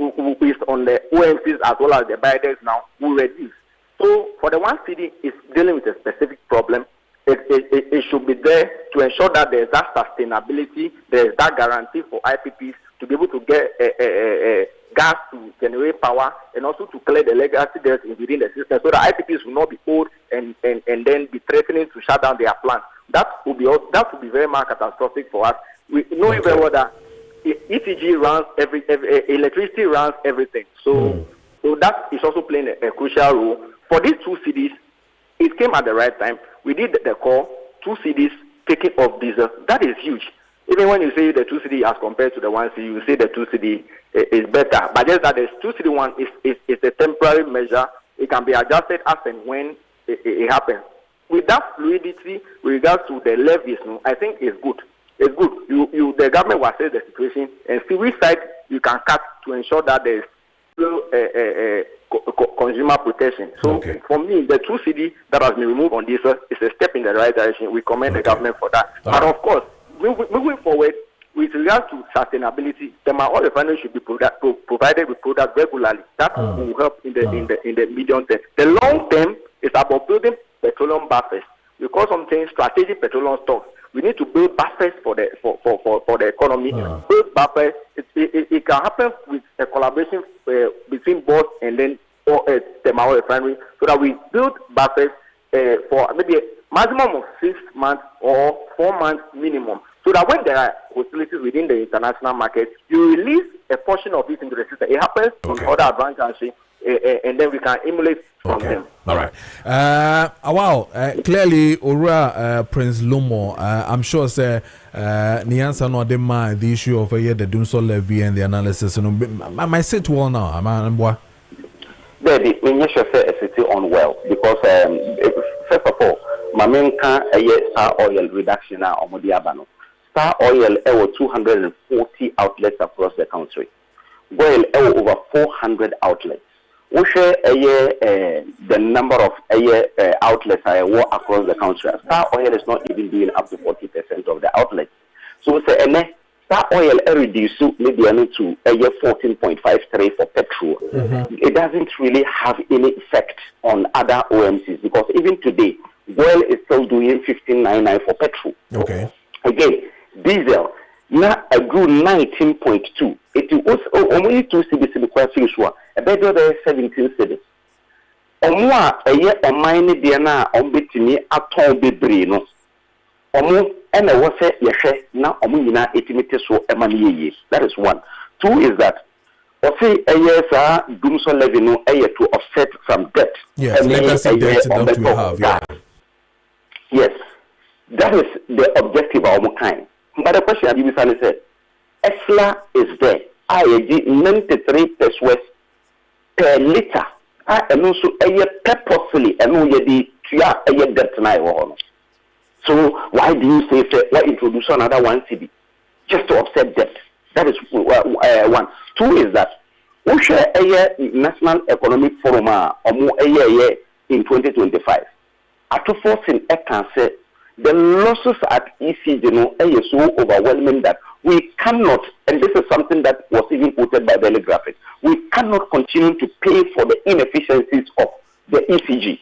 the OMCs as well as the buyers now will reduce. So for the 1 city is dealing with a specific problem, it should be there to ensure that there is that sustainability, there is that guarantee for IPPs to be able to get gas to generate power and also to clear the legacy debts within the system so that IPPs will not be owed and then be threatening to shut down their plants. That would be very much catastrophic for us. We know very well that ECG runs electricity runs everything. So that is also playing a crucial role. For these 2 cities, it came at the right time. We did the call, 2 cities taking off diesel. That is huge. Even when you say the 2 city as compared to the 1 city, you say the 2 city is better. But just that the 2 city one is a temporary measure. It can be adjusted as and when it happens. With that fluidity with regards to the levies, I think it's good. It's good. The government will assess the situation and see which side you can cut to ensure that there is still consumer protection. So for me, the 2 city that has been removed on this is a step in the right direction. We commend the government for that. But of course, moving forward, with regard to sustainability, the oil refinery should be provided with products regularly. That will help in the medium term. The long term is about building petroleum buffers. We call something strategic petroleum stocks. We need to build buffers for the economy. Build buffers. It can happen with a collaboration between both and then the oil refinery, so that we build buffers for maybe a maximum of 6 months or 4 months minimum. So that when there are hostilities within the international market, you release a portion of it into the system. It happens on other advanced countries, and then we can emulate from them. All right. Clearly, Ora Prince Lumo, I'm sure, sir, Niansa no dema the issue of the Dumso levy and the analysis. My sit well now, I'm Daddy, we make sure say it's unwell because first of all, my main can star oil reduction now on Modiabano. Star oil 240 outlets across the country. Oil over 400 outlets. We share the number of outlets across the country. Star oil is not even doing up to 40% of the outlets. So say Star oil reduce maybe to 14.53 for petrol. It doesn't really have any effect on other OMCs because even today, oil is still doing 15.99 for petrol. Again, diesel now I grew 19.2. It was only 2 cities in the question. A better than 17 cities. Omwa a year on mine diana on betini at all be brino. Omu and I was say yes now omina 80 meters so a money. That is 1. 2 is that say a year Dumso levy no a year to offset some debt. Yes, legacy debt that we have. Yes, that is the objective of our kind. But the question I said, ESLA is there. I 93 pesos per liter. And also a year purposely and no yedi tuya a year debt na. So why do you say why introduce another 1 city just to offset debt? That is 1. 2 is that we share a year National Economic Forum a year in 2025. At to force in say the losses at ECG are so overwhelming that we cannot, and this is something that was even quoted by Daily Graphic, we cannot continue to pay for the inefficiencies of the ECG.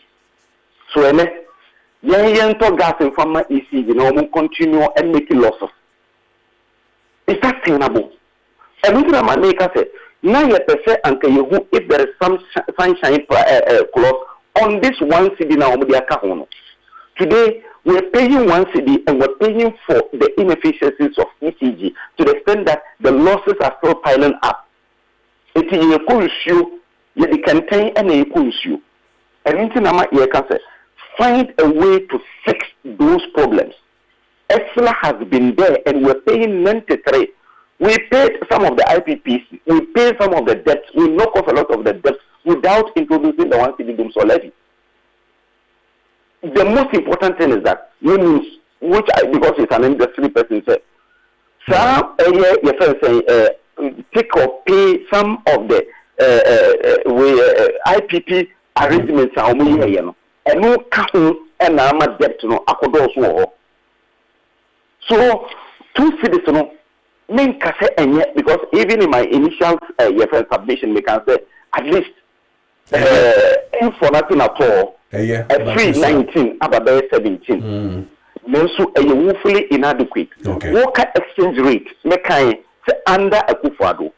So, to gas and farmer ECG, will continue and make losses. Is that sustainable? And we can make us say, now you say, if there is some sunshine clause on this 1 city now, today, we're paying 1 city and we're paying for the inefficiencies of ECG to the extent that the losses are still piling up. Eti ye kunsuo ye the campaign and ye kunsuo. And into nama ye can say find a way to fix those problems. ESLA has been there and we're paying 93. We paid some of the IPPs, we paid some of the debts, we knock off a lot of the debts without introducing the 1 cedi doom so levy. The most important thing is that because it's an industry person said, some take or pay some of the IPP arrangements are and no capital and I'm debt no akodo. So 2 citizens main case and because even in my initial submission we can say at least for nothing at all. 319 about 17. So a woefully inadequate. What exchange rate make under a kufado?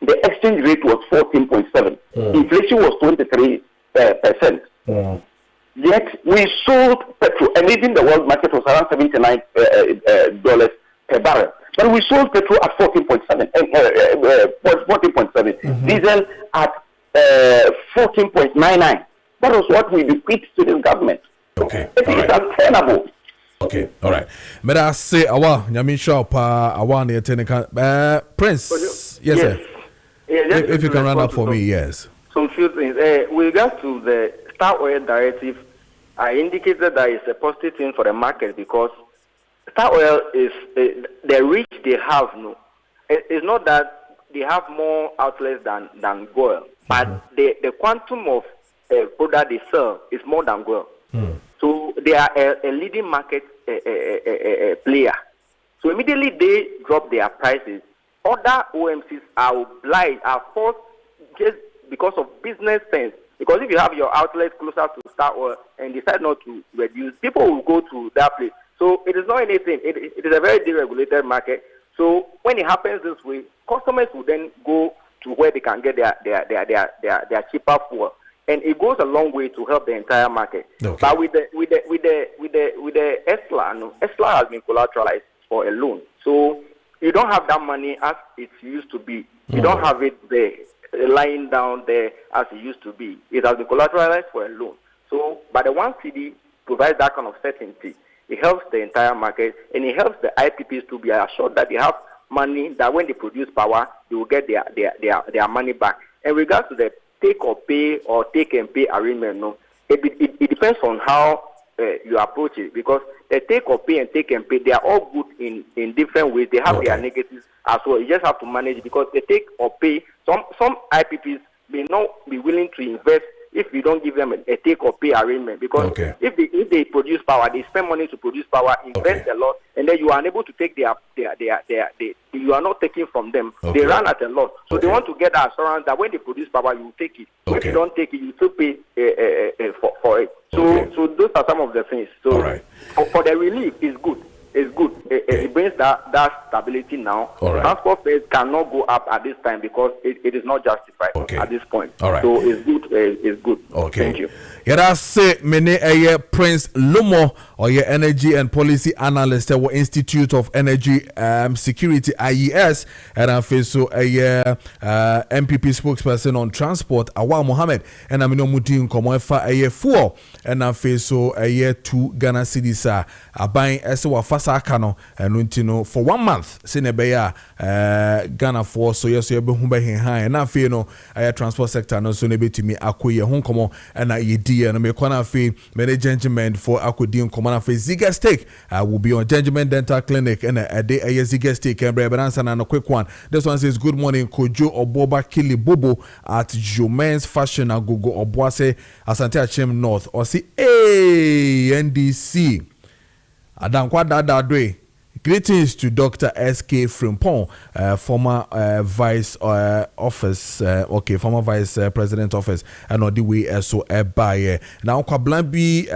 The exchange rate was 14.7. Inflation was 23%. Yet we sold petrol, and even the world market was around $79 per barrel. But we sold petrol at 14.7, 14.7. Diesel at 14.99. That was what we bequeathed to this government. Okay. It is untenable. Okay, all right. May I say, awa, Nyamisha pa, awa ne tenika, Prince. Yes, sir. Yeah, if you can run up for me, yes. Some few things. With regards to the Star Oil Directive, I indicated that it's a positive thing for the market because Star Oil is the reach they have. No, it's not that they have more outlets than Goil, but the quantum of product they sell is more than Goil. So they are a leading market player. So immediately they drop their prices. Other OMCs are forced just because of business sense. Because if you have your outlet closer to Star Oil and decide not to reduce, people will go to that place. So it is not anything. It is a very deregulated market. So when it happens this way, customers will then go to where they can get their cheaper fuel, and it goes a long way to help the entire market. Okay. But with the ESLA, ESLA has been collateralized for a loan, so you don't have that money as it used to be. You don't have it there lying down there as it used to be. It has been collateralized for a loan. So, but the 1 cedi provides that kind of certainty. It helps the entire market, and it helps the IPPs to be assured that they have money, that when they produce power, they will get their money back. In regards to the take or pay or take and pay arrangement, it depends on how you approach it, because the take or pay and take and pay, they are all good in different ways. They have their negatives as well. You just have to manage it, because the take or pay, some IPPs may not be willing to invest if you don't give them a take or pay arrangement, because if they produce power, they spend money to produce power, invest a lot, and then you are unable to take you are not taking from them. They run at a loss. So they want to get the assurance that when they produce power, you will take it. If you don't take it, you still pay for it. So those are some of the things. So for the relief, it's good. It's good. It brings that stability now. Transport fares cannot go up at this time because it is not justified at this point. So it's good. It's good. Thank you. Yada say mene Prince Lumo or your energy and policy analyst at Institute of Energy Security IES, and I feel so MPP spokesperson on transport Awa Mohammed, and I'm no mutin komo fa four, and I feel so 2 Ghana cedis a buying as wa fasa kano and untino for 1 month sinebeya Ghana for so yes you be hu be high, and I feel no transport sector no so nebe to me akoye hu komo and and me kwana fe management for akodi nkomana fe Ziga Steak will be on Judgment Dental Clinic and a day Ziga Steak and answer and a quick one. This one says good morning Kojo Oboba Kili Bobo at Jomen's Fashion Agogo Oboase Asante Achim North or see NDC Dankwah Dadadwe. Greetings to Dr. S.K. Frimpong, former vice office, former vice president office, and on the way so by now Kwablanvi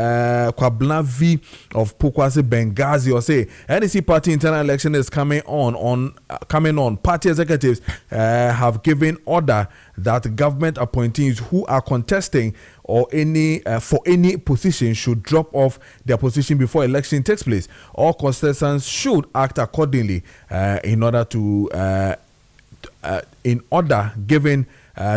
of Pukwasi Benghazi or say NDC party internal election is coming on. Party executives have given order that government appointees who are contesting or for any position should drop off their position before election takes place. All contestants should act accordingly in order to in order given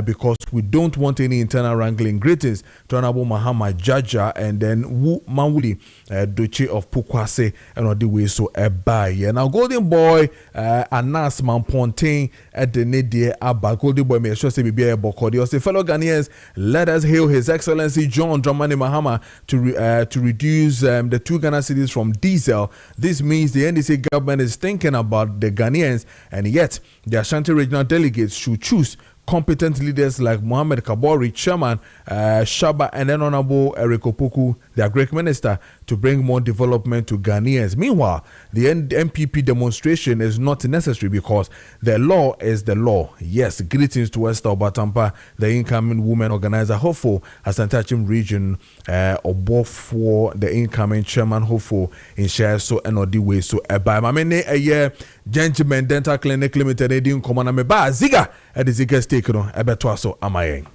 because we don't want any internal wrangling. Greetings to Honorable Mahama Jaja and then Wu Mawuli Doche of Pukwase and on the way so buy. Now Golden Boy Anas Mampontain at the Nedie Abba Golden Boy may sure say be a bokodi. Say fellow Ghanaians, let us hail His Excellency John Dramani Mahama to reduce the 2 Ghana cities from diesel. This means the NDC government is thinking about the Ghanaians, and yet the Ashanti regional delegates should choose competent leaders like Mohamed Kabori, Chairman Shaba, and then Honorable Eric Opoku, the Agric Minister, to bring more development to Ghanaians. Meanwhile, the MPP demonstration is not necessary because the law is the law. Yes, greetings to Esther Obatampa, the incoming woman organizer, hopeful Asantachim region, or both for the incoming chairman, hopeful in share so and the way so by my many a year. Gentlemen Dental Clinic Limited, Edin Common Ba Ziga at the Ziga Stake on Ebetwaso Amaye.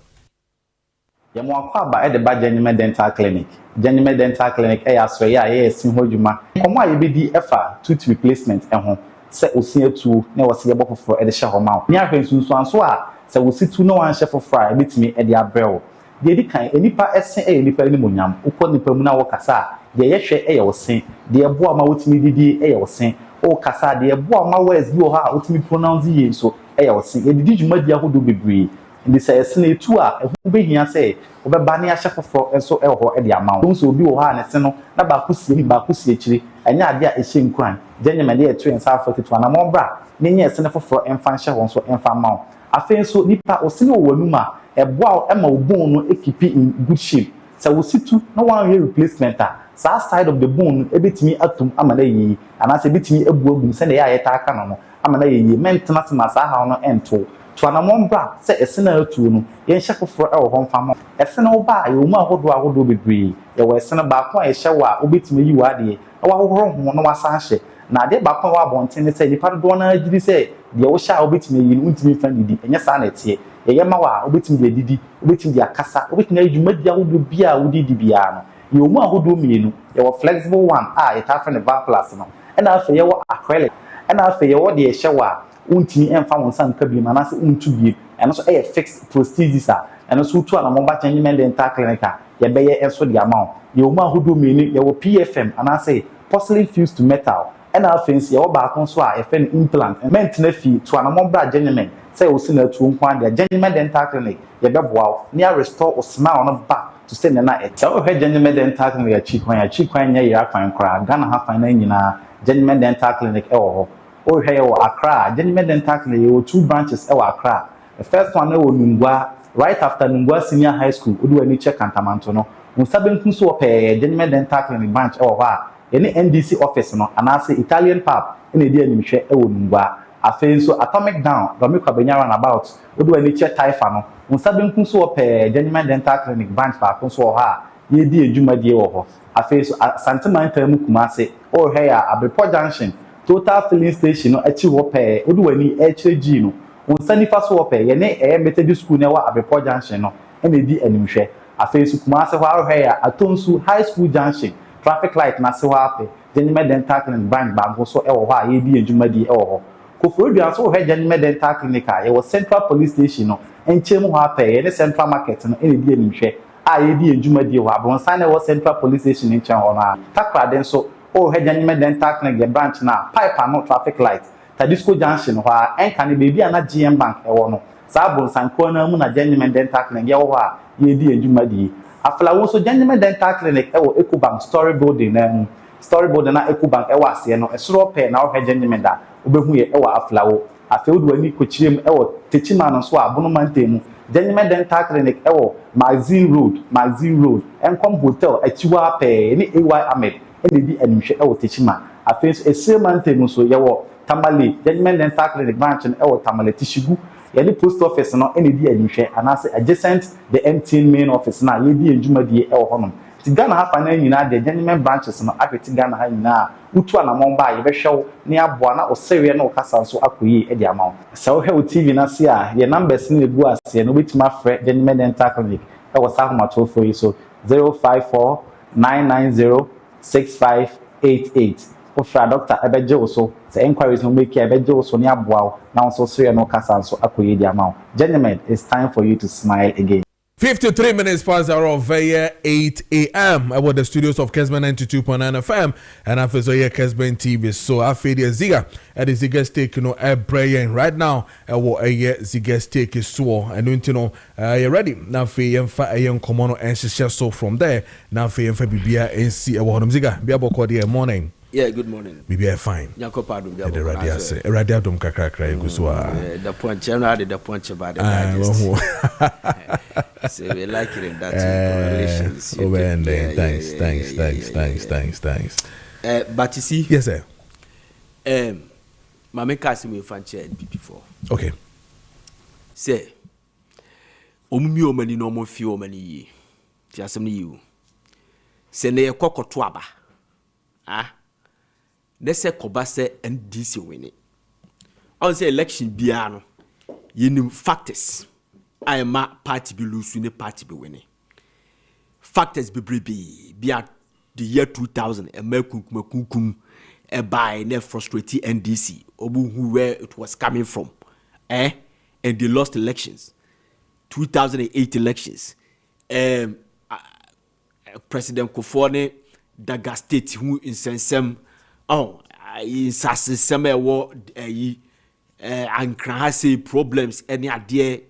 Yamwakwa at the bad Gentlemen Dental Clinic. Gentlemen Dental Clinic, Ayaswaya, Sinhojuma, Koma EBD FA, tooth replacement, and home. Set Usia to never see a bottle for Edda Shahoma. Near Sunswan Swa, so we sit to no one chef of fry, meet me at the Abrel. The Edikan, any part SA, any Pelimuniam, Upon the Permuna Wakasa, the Yeshe Air was saying, the Abua Mautimidi Air was saying. O kasa de ebo ma words bi o ha otimi pronounce ye so e ya osin e didi dwumadia ho do bebre ndi say ese etu a e ho behia say obeba ne ahye foforo enso e ho e de ama wo so obi o ha ne se no na ba kusie ni ba kusie kiri enya ade a ehye nkran gyenyema de etu ensa afɔtetu na mo bra ne nya ese ne foforo emfa nhye ho so emfa ma wo afen so nipa osini o wanuma ebo a e ma obon no ekipi in good shape say wo situ na wan replacement a sa side of the bone ebetimi atum amana yi anase ebetimi ebuagum se na ya yeta aka no amana yi maintenance na sa ha no ento to anamon bra se esena atu no ye nhye foforo e wo ho mfa mo esena wo ba ye mu ahodo bebre ye wo esena ba ko a ye hye wa obetimi yi wa de wa hohoro ho no wasa hye na de ba ko wa bonten ne se nipa do na agiri se de wo hye obetimi yi no ntimi fa didi enye sa na tie ye ma wa obetimi de didi obetimi de akasa obetimi adwumadi ahodo bia wo didi bia no you mu ahodo mienu ye wo flexible one it have the back plus no and afa ye wo acrylic and afa ye wo de hye wa untimi emfa won san ka bi ma na se untu bi and so fixed prosthesis and so to na mo ba Gentlemen Dental Clinic ye be ye enso de amount ye mu ahodo mienu ye wo PFM and I say porcelain fused to metal and afa ye wo ba kon so a ye fe implant maintenance fee to na mo bra Gentlemen say o sina tu nkwan de Gentlemen Dental Clinic ye be boa near restore o smile no back to say na e so he Gentlemen Dental Clinic ya chikwan nya ya kwan kra Ghana ha fan na nyina Gentlemen Dental Clinic e wo o he wo Accra Gentlemen Dental Clinic e wo 2 branches e wo Accra the first one e wo Nungwa right after Nungwa Senior High School odu ani check Kantamanto no unsabenku so pe Gentlemen Dental Clinic branch e wo ha any NDC office no anase Italian pub e di animhwe e wo Nungwa afen so Atomic Down do me kwabenya about odu ani check Taifa no unsabenku so pe Gentlemen Dental Clinic branch ba kon so ha ye di adwumadie wo ho afen so Santimantam Kumase o he ya Abrepo Junction Total Filling Station no achi wo pe odu ani HG no unsanifa so wo pe ye ne Methodist School ne wa Abrepo Junction no e na di animhwe afen so Kumase ho he ya Atonsu High School Junction traffic light na se wa pe Gentlemen Dental Clinic branch ba go so e wo ho a ye di adwumadie e wo ho Kofrodua so he Gentlemen Dental Clinic ye wo Central Police Station no enchem ho apɛ ne Central Market no ene di animhwe a ye di adwumadie ho abronsan na wo Central Police Station enchem ho na takra den so o he Gentlemen Dental Clinic ye branch na pipe no traffic light Tadisco Junction ho a enka ne bebi ana GM Bank e wo no sa abronsan ko na mu na Gentlemen Dental Clinic ye wo ho a ye di adwumadie afla wo so Gentlemen Dental Clinic e wo Ecobank Story Building na Story Building na Ecobank e wo ase no esoro pɛ na wo he Gentlemen da obehu ye e wo afla wo afeud wani kochirem e wo techima no so abono mantemu Gentlemen Dental Clinic e wo Magazine Road enkom hotel achiwa pe ni AY Ahmed e di animhwe e wo techima afeud esire mantemu so ye wo Tamale Gentlemen Dental Clinic branch e wo Tamale Tishigu ye di post office no e di animhwe anase adjacent the MTN main office na ye di adwumadie e wo honom Tigana ha fana nyina de Gentlemen branches no afeti Ghana ha nyina utu anamon ba ye behwew ne aboa na osewe na okasa so akoyi e di amaw se wo hwe TV na se a ye numbers ni egu ase no betima frɛ Gentlemen Dental Clinic e wo sa homato for you so 054 990 6588 ofra doctor ebeje wo so say inquiries no make ebeje wo so ne aboa now so so no kasa so akoye di amount. Gentlemen, it's time for you to smile again. 53 minutes past the hour of 8 a.m. about the studios of Kessben 92.9 FM and after so here Kessben TV. So I feel the Ziga at the Ziga stake, you know, a brain right now. What a Ziga stake is so and you know, you're ready now for a young commono and so from there now for BBA and see about Ziga. Be able to morning. Yeah, good morning. BBA fine. Yakopadu, the radiatum kakra kuswa. The point, generally, the point about so we like it in that relations. Thanks. But you see, yes, sir. My main case me fancy before. Okay. Say, omumi omani no mo fi omani yi. Ti asem ni you. Se ne ekokoto aba. Ah. Ne se koba se NDC wini. On say election bia no. Yenim factors. I am a party be lose ne party be winning. Factors be at the year 2000 and kunkum by ne frustrated NDC obu where it was coming from. And they lost elections. 2008 elections. President Kofone Daga State who in Sensem in Sasem war and say problems any idea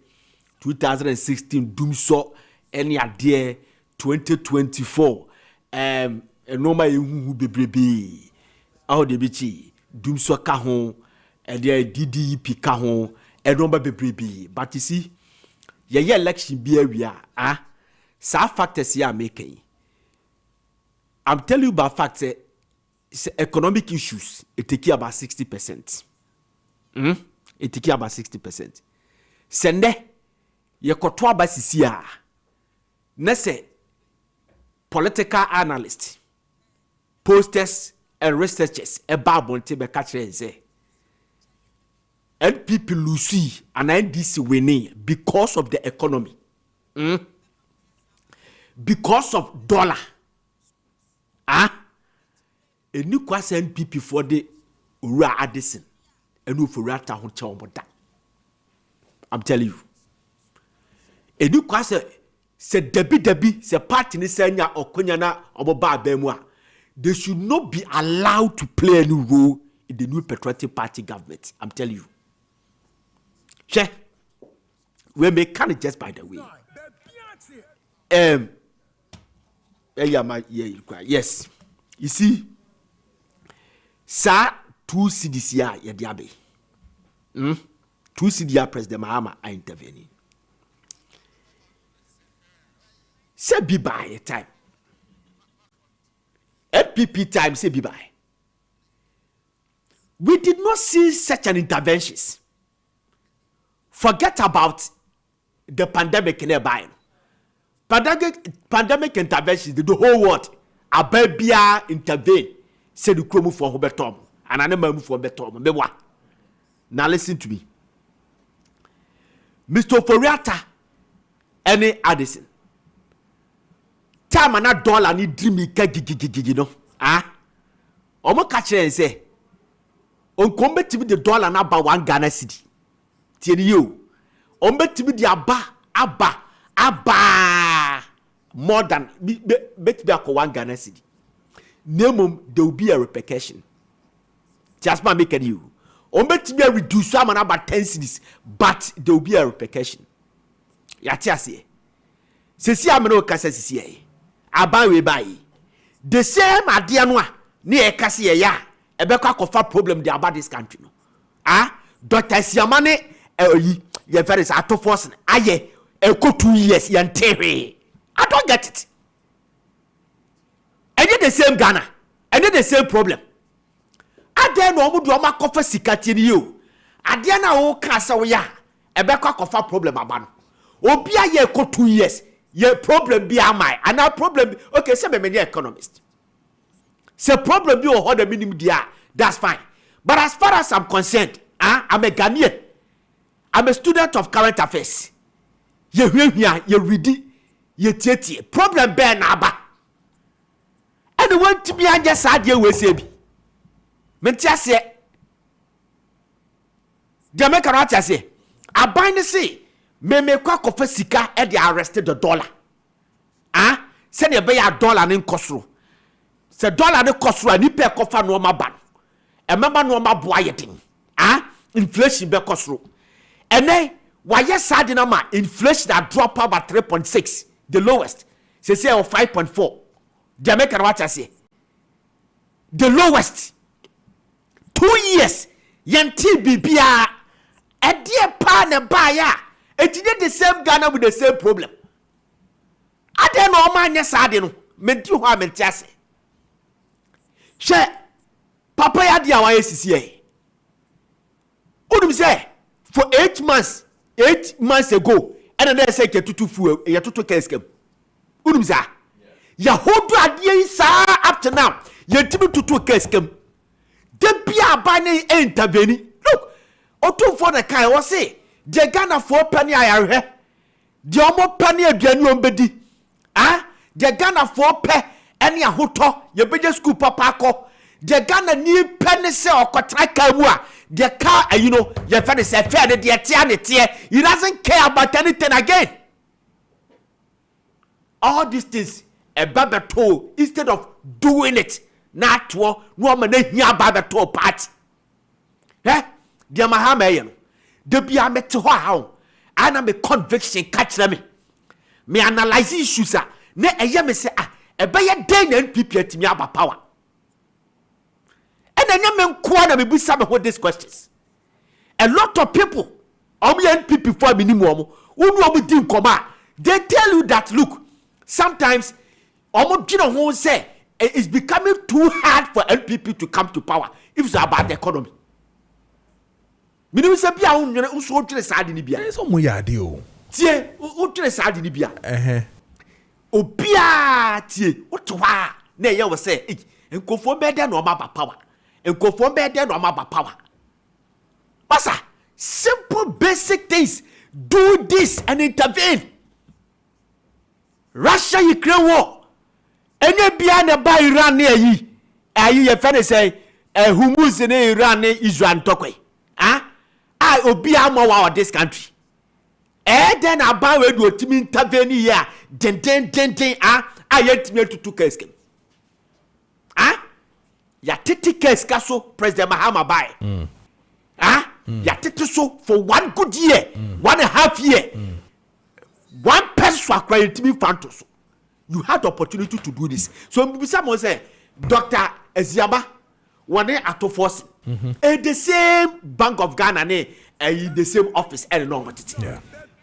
2016 doom so any idea 2024 normal who be the bichi doom so ka ho DDP ka ho normal be but you see ye election be area sa factors ya making. I'm telling you about facts economic issues it take about 60%. It take about 60%. Sende ye koto abasisi a nese political analysts posters and researchers eba bonte be catch say NPP lose and NDC winning because of the economy. Because of dollar. A new class NPP for the Ura Addison and no for Rata Hotel. I'm telling you. A new class said Debbie, say party ni senya or Kunyana or Bemwa. They should not be allowed to play any role in the new patriotic party government. I'm telling you. Che, we may can't just by the way. Yes. You see, sir, 2 CDCR yadiabe. 2 CDR President Mahama are intervening. Say be by a time. FPP time say be by. We did not see such an interventions. Forget about the pandemic in a buying. Pandemic interventions, the whole world. Ababia intervene. Say the crew move for Hubertom. And I never move for Betom. Now listen to me. Mr. Foriata, any Addison. Time and a dollar need dreamy you know. Omo catch and say, on combat to be the dollar now by 1 Ghana city. Tell you, on bet to be the Abba. More than bet back 1 Ghana city. Name there will be a repercussion. Just my make you. On bet to be a reduce some about 10 cities, but there will be a repercussion. Yatiasi. Sisi ameno kasa sisi. Aban we buy. The same idea no ni e kasa ya. Ebekwa kofa problem dey about this country no. Dr. Siamane ye very ato force aye eko 2 years yantewe. I don't get it. I did the same Ghana. I did the same problem. I dare no mudu oma kofa sikati ni you. I dare na o kasa we ya. Ebekwa kofa problem aban. Obi aye eko 2 years. Ye problem be amai. And our problem okay, say me economist. Say problem be o the minimum dia. That's fine. But as far as I'm concerned, I'm a Ghanaian. I'm a student of current affairs. Ye ready. Ye tietie problem be na aba. And want to be just sad ye we say bi. Mentiase. Dia make an atase. Aban ne say me kwa kofa sika e dey arrested the dollar. Ah, say ne be ya dollar ne nkosro. Se dollar ne kosro ani pe kofa no ma ban. E mema no ma boa yedin. Ah, inflation be kosro. Ene why sad na ma inflation that drop about 3.6, the lowest. Say of 5.4. Dia make an atase. The lowest. 2 years yanti bibia a dear partner buyer. It did the same Ghana with the same problem. I don't know man yes I don't meant you have mentase. She Papa ya dia wa SCCA. Udum say for 8 months ago and then say get to fuel ya to Kessben. Udum say ya hodu adie sa up to now. Ya tibi to Kessben. De bia ba ne intervene. Look, otu for the kai was say de Ghana for penny ayare. De omo penny aduanu ombedi. Ah, de Ghana for pe any ahoto ye beje school papa ko. De Ghana ni penny se okotra ka mu a de car you know ye fa say fair de tie ne tie. He doesn't care about anything again. All these things a babato instead of doing it. Not no man hia babato party. Eh? Dia mahama ye no. De bia mete ho ha. Ana me conviction catch me. Me analyze issues a na eye me say e be ye den na NPP atimi aba power. And enya me nko na me bisa me this questions. A lot of people NPP for minimum who know di nkoma. They tell you that look, sometimes dwena ho say it's becoming too hard for NPP to come to power if it's about the economy. Minimum say bia unwene so dwene saade ni bia. So mo yade o. Tie, o dwene saade ni bia. Obia tie, o to ha na ye wo say, nkofo be de na o ma ba power. Nkofo be de na o ma ba power. Basa, simple basic things. Do this and intervene. Russia Ukraine war. Any bia na ba Iran na yi. Ayi ye fe say Hormuz na Iran na Israel tokwe. Ah? I obia mo wa this country. Then about we do timi intervene here. Den ayetimi to Kessben. Ah? Ya titi Kessben so President Mahama bai. Ah? Ya titi so for 1 good year, 1.5 year. One person acquired to me fantos. You had the opportunity to do this. So someone say, Dr. Eziaba, one day at force, the same Bank of Ghana, the same office, and no what it.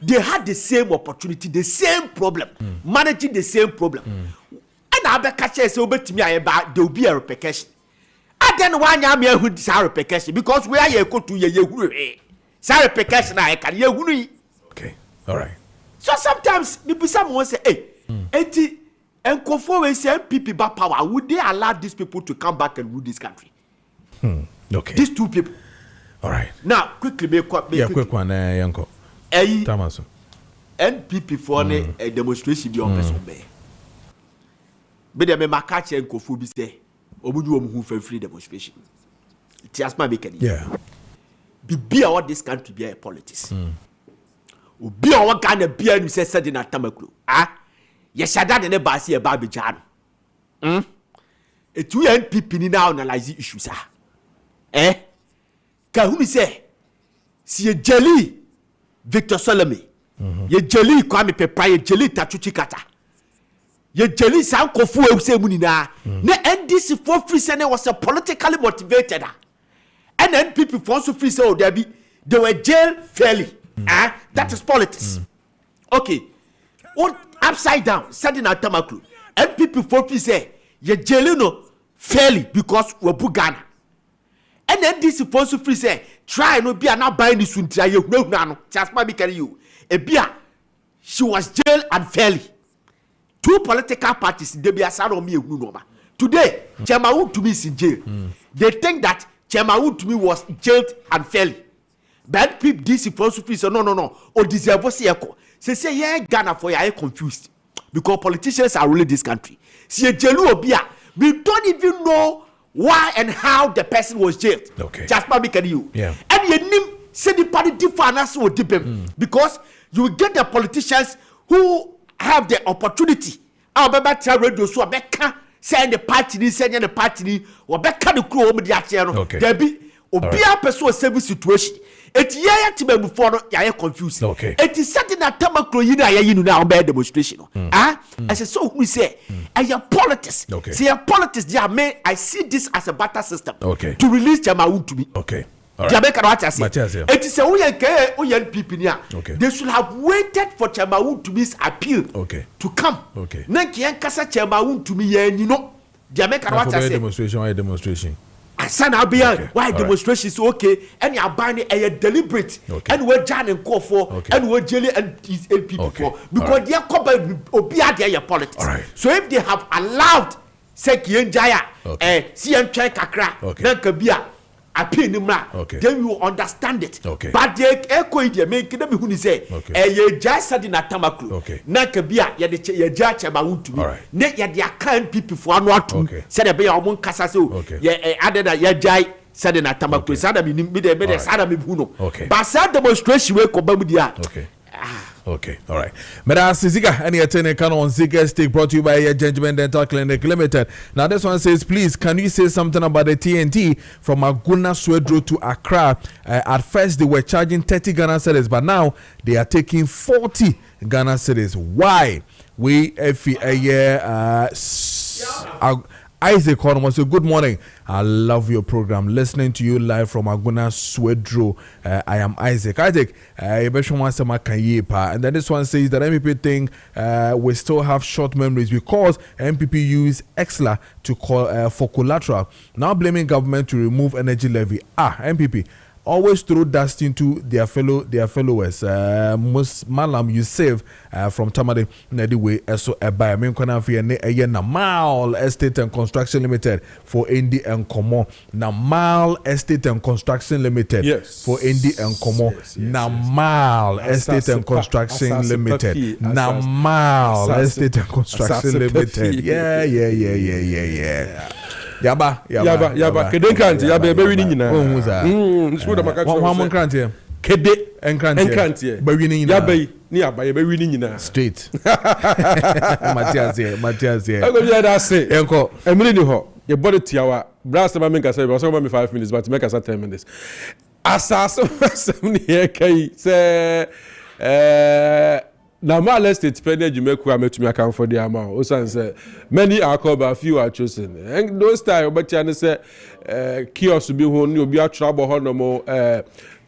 They had the same opportunity, the same problem, managing the same problem. And I bet catch us over to me about there will be a repercussion. I don't want you who is a repercussion because we are here go to ye Sorry, repercussion I can ye. Okay, all right. So sometimes people someone say, hey, eti enkofo we say NPP back power. Would they allow these people to come back and rule this country? Okay. These two people. All right. Now quickly quick one, Yanko. Tamaso. NPP for a demonstration be on person be. But they Maakye enkofo bi say, obudu omu for free demonstration. It has my make Yeah. Be all this country be a politics. Obi a Ghana bia nu se sede na tamaklo ye shada de ne ba se e ba beja no etu NPP ni now analyze issues ka hu mi se si ye jeli Victor Solomon ye jeli Kwame Pepa ye jeli Tatuchi Kata ye jeli sankofu e se mu ni na NDC for free se ne was a politically motivated and NPP for so free se o there be they were jailed fairly. That is politics. Okay. What upside down, sending out Tamaklu. NPP for free say, ye jelino fairly because we Ghana. And then this for so free say, try no be not buying this one. You no. Just maybe carry you. A beer. She was jailed unfairly. 2 political parties, they be aside on me. Today, Chemawu to me is in jail. They think that Chemawu to me was jailed unfairly. Bad people this philosophy so no or deserve echo say yeah Ghana for you confused because politicians are ruling this country see jelu obia we don't even know why and how the person was jailed. Okay. Just by making you. Yeah. And you name say the party difference will depend because you will get the politicians who have the opportunity. Our baby tell radio so beka send the party ni send the party ni or beka the crew over the achero. Okay. There be obia person service situation. It yaya tibe before no yaya confused. Okay. It is certain that tamakro yina yaya nu na obey demonstration. I say so who say your politics. Okay. See your politics there I see this as a barter system. Okay. To release Jamawu to me. Okay. Jamaica what I say. It is a Oyan people here. Okay. They should have waited for Jamawu to me's appeal. Okay. To come. Okay. Nanki kasa Jamawu to me you know. Jamaica what I say. Demonstration. Asan Abia, why demonstration is okay, and you're buying a deliberate, and we're Jan and call for, and we're jelly and people for, because they are covered Obia their politics. So if they have allowed Seki Jaya, CM Chai Kakra, Nankabia, appeal Nimra, then you will understand it. But they echo it, make them who say, a jazz in a Tamaku, Nankabia, ya judge about to me. Net ya their kind people for one to said a bear among Casaso, added a ya jai. Said in a Tamaku, Sadam, Sadam Buno. But sad demonstration will come with Okay, all right. Madam Ziga, any attending can on Ziga stick brought to you by your Gentleman Dental Clinic Limited. Now, this one says, please, can you say something about the TNT from Aguna Swedro to Accra? At first, they were charging 30 Ghana cedis, but now they are taking 40 Ghana cedis. Why? We, Isaac Hornman, so good morning. I love your program. Listening to you live from Aguna Swedro. I am Isaac. Isaac, and then this one says that MPP think we still have short memories because MPP use EXLA to call for collateral. Now blaming government to remove energy levy. MPP always throw dust into their followers. Malam Yusuf from Tamale Nediwe so by Namal Estate and Construction Limited for Indy and Komo. Namal Estate and Construction Limited for Indy and Komo. Namal Estate and Construction Limited. Namal Estate and Construction Limited. Yeah. Yaba. Kede nkranti, yaba ebe wini nyina. Nsuo da maka chwo. Wa mo nkranti. Kede nkranti. Ba wini nyina. Yaba ni yaba ebe wini nyina. Straight. Matias. Ago bia da se. Enko. Emiri ni ho. Ye body tiawa. Blast ma menka say, so me 5 minutes, but make us 10 minutes. Asaso sem ni e kai se na ma let's spend Jumeku ametumi account for the amount. Osan say many are called but few are chosen. And those time but you say kiosk be ho ni obi a trouble ho no mo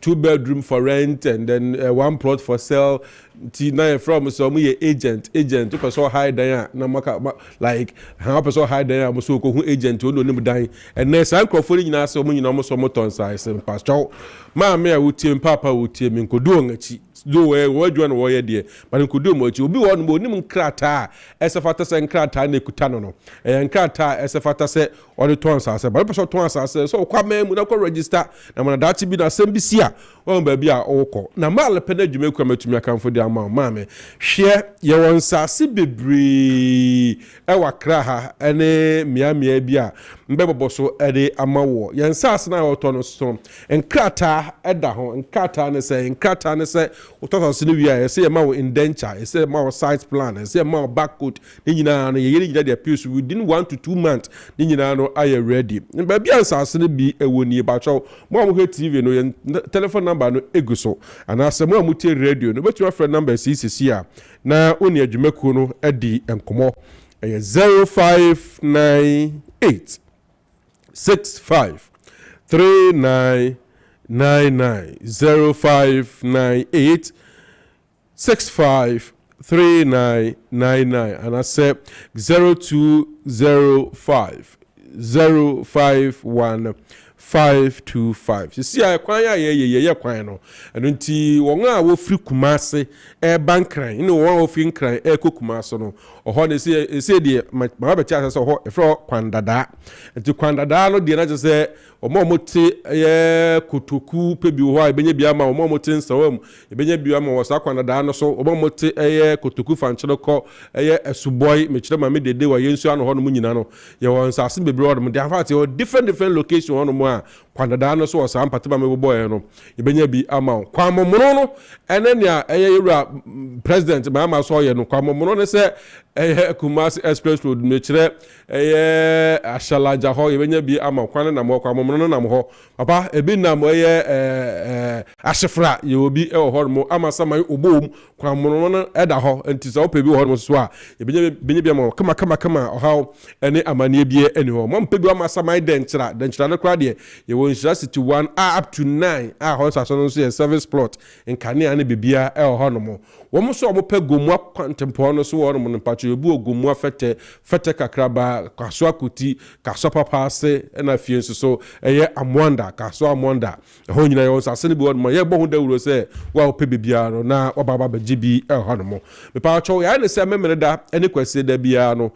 2-bedroom for rent and then 1 plot for sale. T9 from some agent to person high there na maka like how person high there mo so ko hu agent o no nim dan and then san crofo nyina so mo nyina mo so mo ton size pastor ma me a wutie papa wutie mi nkodu ongachi do we wadwan wo ye de but nkodu mo achi obi wo no nim nkrata esefata se nkrata na ekuta no nkrata esefata se o de ton size but person ton size so kwa ma mu na ko register na mo na dachi bi na sem bi sia o ba bi a o ko na ma le pena dwumeku ametumi akamfo de mame share ye won sase bebre e wakra ha ene miamia bia mbebobo so ede amawo ye sase na oto no so enkrata eda ho enkrata ne se oto so ne wia ye se ye ma wo indenture ye se ma wo site plan ye se ma wo backcode ni nyina no ye nyina de appeals within 1 to 2 months ni nyina no aye ready mba bia sase ne bi ewo ni ba cho mo he TV no ye telephone number no eguso ana se mo amutie radio no betu friend number CCC na oni adwumaku no adi enkomo 0598 65 3999 0598 65 3999 and I say 0205 051 525 sisi a kwan ya ye kwan no eno nti won a wo free Kumase bankran ino won wo free nkran Kumase no oho na se de ma be tia se oho efro kwandada nti kwandada no de na je se omote kotoku pe bi ho a benye bia ma omote nsawam benye bia ma wo sa kwandada no so omote kotoku fanchelo ko esuboy mechire ma me dede wa yensu ano ho no nyina no ye won sase bebre ho no de afa te different location ho no mo a kwandada no so wo sa mpate ba me boboy no benye bi ama kwamomono no ene ne yewura president ma so ye no kwamomono ne se Kumasi Express Road mechire ashalaja ho yebenya bi ama kwane na mo kwamomono no na mo ho papa ebi na mo ashefra ye obi ho mo ama saman obom kwamomono no eda ho ntisa opa bi ho mo so a yebenya bi ama kama oha ene amane bi eni ho mo mpa bi ama saman denchira no kra de ye won shira city 1 up to 9 ho saso no so service plot nkane ane bibia ho no mo wo mo so mo pa gomu kwantempo no so wo no mo mpacho ebu ogomu fete kakraba kaso akuti kaso papa ase na fie so amwanda kaso amwanda ho nyina yo sase ne bi wo ye bo ho dawuro se wa ope bibia no na obaba bagibi ho no mo me pa cho ya ne se memere da ene kwase da bia no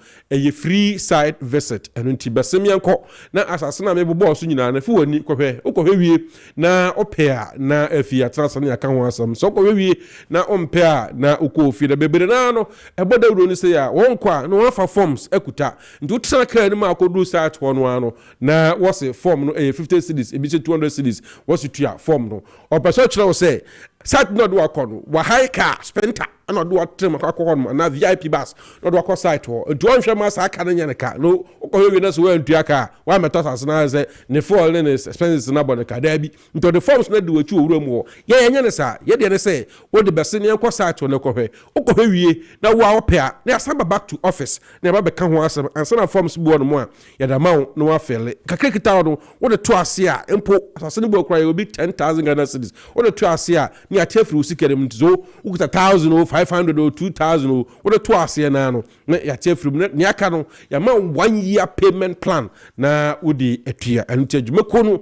free site visit eno nti besem yenko na asase na me bo so nyina na fi wani kokwe wie na ope a na afia trasa ne aka ho asam so kokwe wie na ompe a na uko fi da bebere na no ebo dawuro ni se ya won kwa no wafa forms ekuta nti utsana ka ni ma akodu site ho no ano na wose form no 50 cedis ebi 200 cedis wose tua form no opeso kire wo se site no do akono wa high car spenta ana do atrem akọ no na VIP bus no do akọ site ho nti won hwe ma sa aka na nyane ka no ukọ we na so wa ntua ka wa meto sase na se ne fall ne expenses na bone ka da bi nti the forms na do wachu owura mu ho ye nyane sa ye de ne se wo de bese ne akọ site ho ne kọ hwe ukọ hwe wie na wo a opia na asaba back to office na ba be ka ho asem ansa na forms bu no mu a ya da ma no wa fele kakekita no wo de to ase a empo asase ne bu okra ye obi 10,000 Ghana cedis wo de to ase a ni atefru usikerem ntizo ukuta 1,000 or 500 or 2,000 or what to ase na no na ya atefru ni aka no ya ma 1 year payment plan na udi etua antiadwuma kono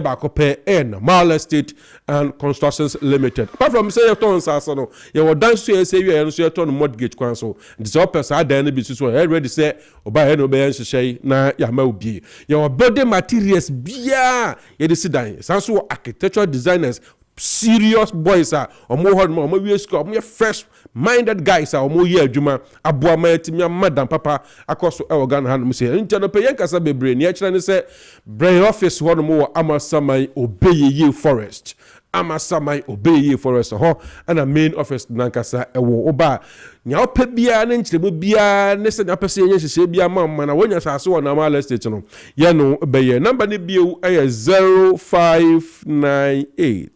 ba kope na Mall Estate and Constructions Limited apart from say ton sasa no ya wodan so say wi no so ton mortgage kwan so ntizo pesa dan na bi so ready say oba he no be yan hyehyɛ na ya ma obi ya building materials bia ya de sidan sanso architectural designers serious boys are omo hod mo omo we school omo fresh minded guys are omo ye adwuma aboa ma etimi madam papa akoso e organ han mo say ntia no pe yen kasa bebre ni akira ni say brain office hod mo amasamai obeyeye forest ho and a main office nankasa ewo oba nya opa bia na nkyeremu bia ne se na pese yen hyehye bia ma na wonya sase wo na Mall Estate no ye no beye number ne bia 0598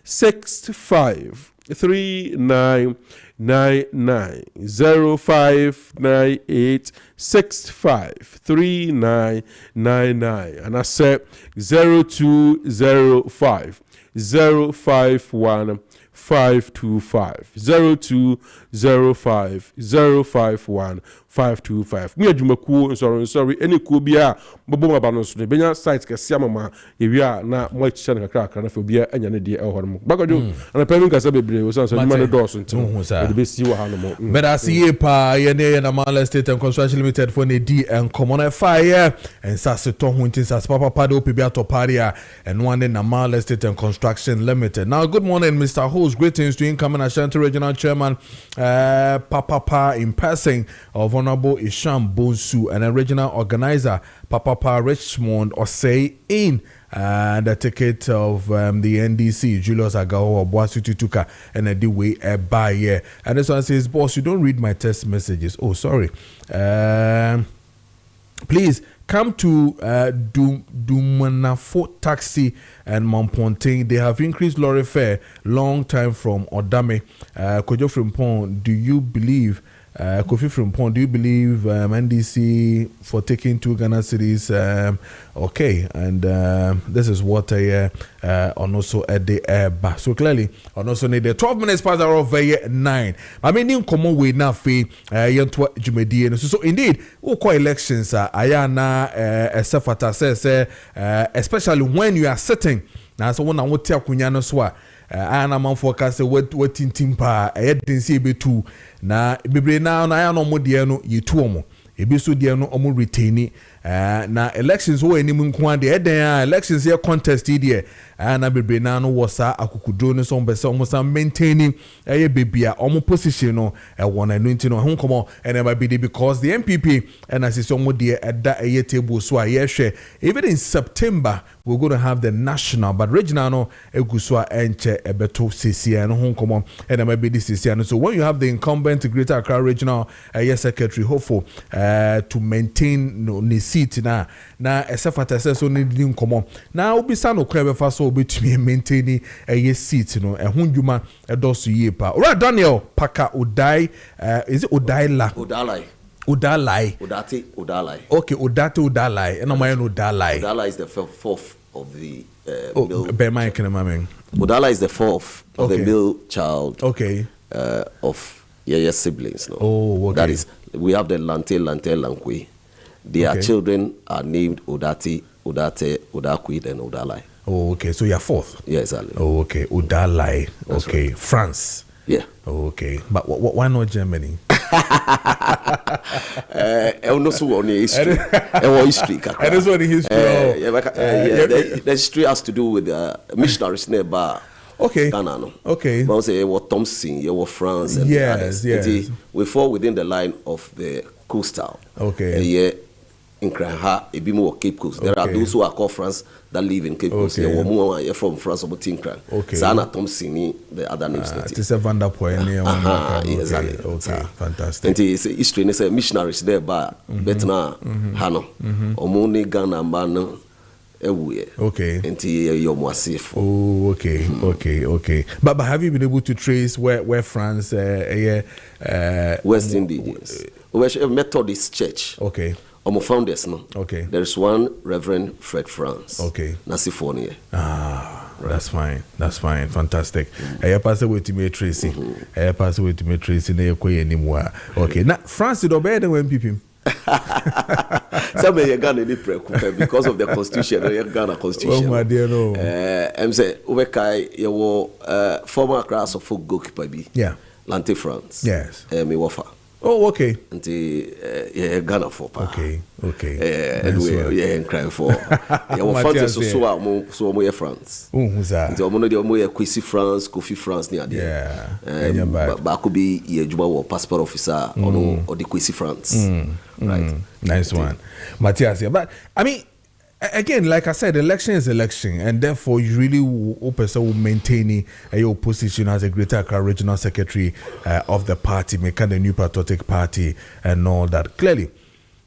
65 3999 0598 65 3999 and I said 0205 051 525 0205 051 525 mi adwumakuo sorry any kuo bia bobo maba no so benya site kese amama ewia na mo achicha na kakra na fobia anya ne de ehoro mo bagojo na pemi kasa bebre o so nyuma ne doso nti de be si wa ha no mo but I see pa ye ne na Mall Estate and Construction Limited for ne di and common fire and sase to ho nti sase papa de opibia to paria and one na Mall Estate and Construction Limited. Now good morning Mr. Host, greetings to incoming Ashanti Regional Chairman Papa in passing of Honorable Isham Bonsu and a regional organizer Papa Richmond Osei in the ticket of the NDC Julius Agao Boasu Tutuka and a way by year. And this one says, boss, you don't read my text messages. Oh, sorry. Please come to Dumanafo Taxi and Montpontin. They have increased lorry fare long time from Odame. Kojo Preko, do you believe Kofi Frimpong, do you believe NDC for taking 2 Ghana cities? Okay, and this is what on also at the air. So clearly, on also need the 12 minutes past hour of 9. I mean, in common way now, yentwa jumedi. So indeed, we call elections. Ayana Sefata says, especially when you are sitting. Now, so when I want to kunya no swa. Ana man forecast what timpa didn't see be two na bebre na I no mo de no yetu omo ebi so de no omo retain na elections wo anim nko de eden elections here contest here na bebre na no wosa akukudro no so mbese omo sam maintaining bebia omo position no won na nti no ho komo and it might be because the MPP and as omo de eda table so hwe even in September we're going to have the national but regional no egusua enche ebeto CCN no ho komo and it might be this CCN. So when you have the incumbent Greater Accra regional secretary hopeful to maintain no seat na esefata says so need komo na obisa no kwa befa so obetumi maintain seat no ehundwuma edoso yie pa. Ora Daniel Paka Udai is it Udaila Udalai. Okay, Udalai. And I'm Udalai. Udalai is the fourth of the Udalai is the fourth of the male child. Okay. Of Yaya's siblings. No? Oh, okay. That is, we have the Lante, Lankwe. Their children are named Udati, Udate, Udakwi, and Udalai. Oh, okay. So you're fourth? Yeah, exactly. Oh, okay. Udalai. That's okay. Right. France. Yeah. Oh, okay. But why not Germany? History. And this one the history. The history has to do with missionaries nearby. Okay. Ghana, no. Okay. But say you were Thompson, you were France, and yes. we fall within the line of the coastal. Okay. In Kranha, a bit more Cape Coast. There are those who are called France that live in Cape Coast. There were more from France about Tinkran. Okay. Sana Thompson, the other names. It is a Vanderpoint. Exactly. Okay. Fantastic. And it's history. It's missionaries there, but Betna, Hano, Omoni Ghana, Mano. Okay. Until you're more safe. Oh, okay. Okay. But have you been able to trace where France, West Indies, Methodist Church? Okay. Founders, no. Okay. There is one Reverend Fred France. Okay. Nasifonia. Right. That's fine. Fantastic. I pass away to me Tracy. Okay. Now France did obey the MPP. Some of Ghana because of the constitution, Ghana constitution. Oh my dear, no. I'm saying Ubekai, you former class of folk goalkeeper be. Yeah. Lante France. Yes. Me wafa. Oh, okay. Until Ghana for pa. Okay. Anyway, and crying for. You were fancy so more France. Until one of the more Kwesi France, Kofi France near there. Yeah. But could be Yejuma or passport officer or the Kwesi France. Right. Nice one. Matthias, but I mean, again, like I said, election is election, and therefore you really will maintain your position as a Greater Accra Regional Secretary of the party, making the New Patriotic Party and all that. Clearly,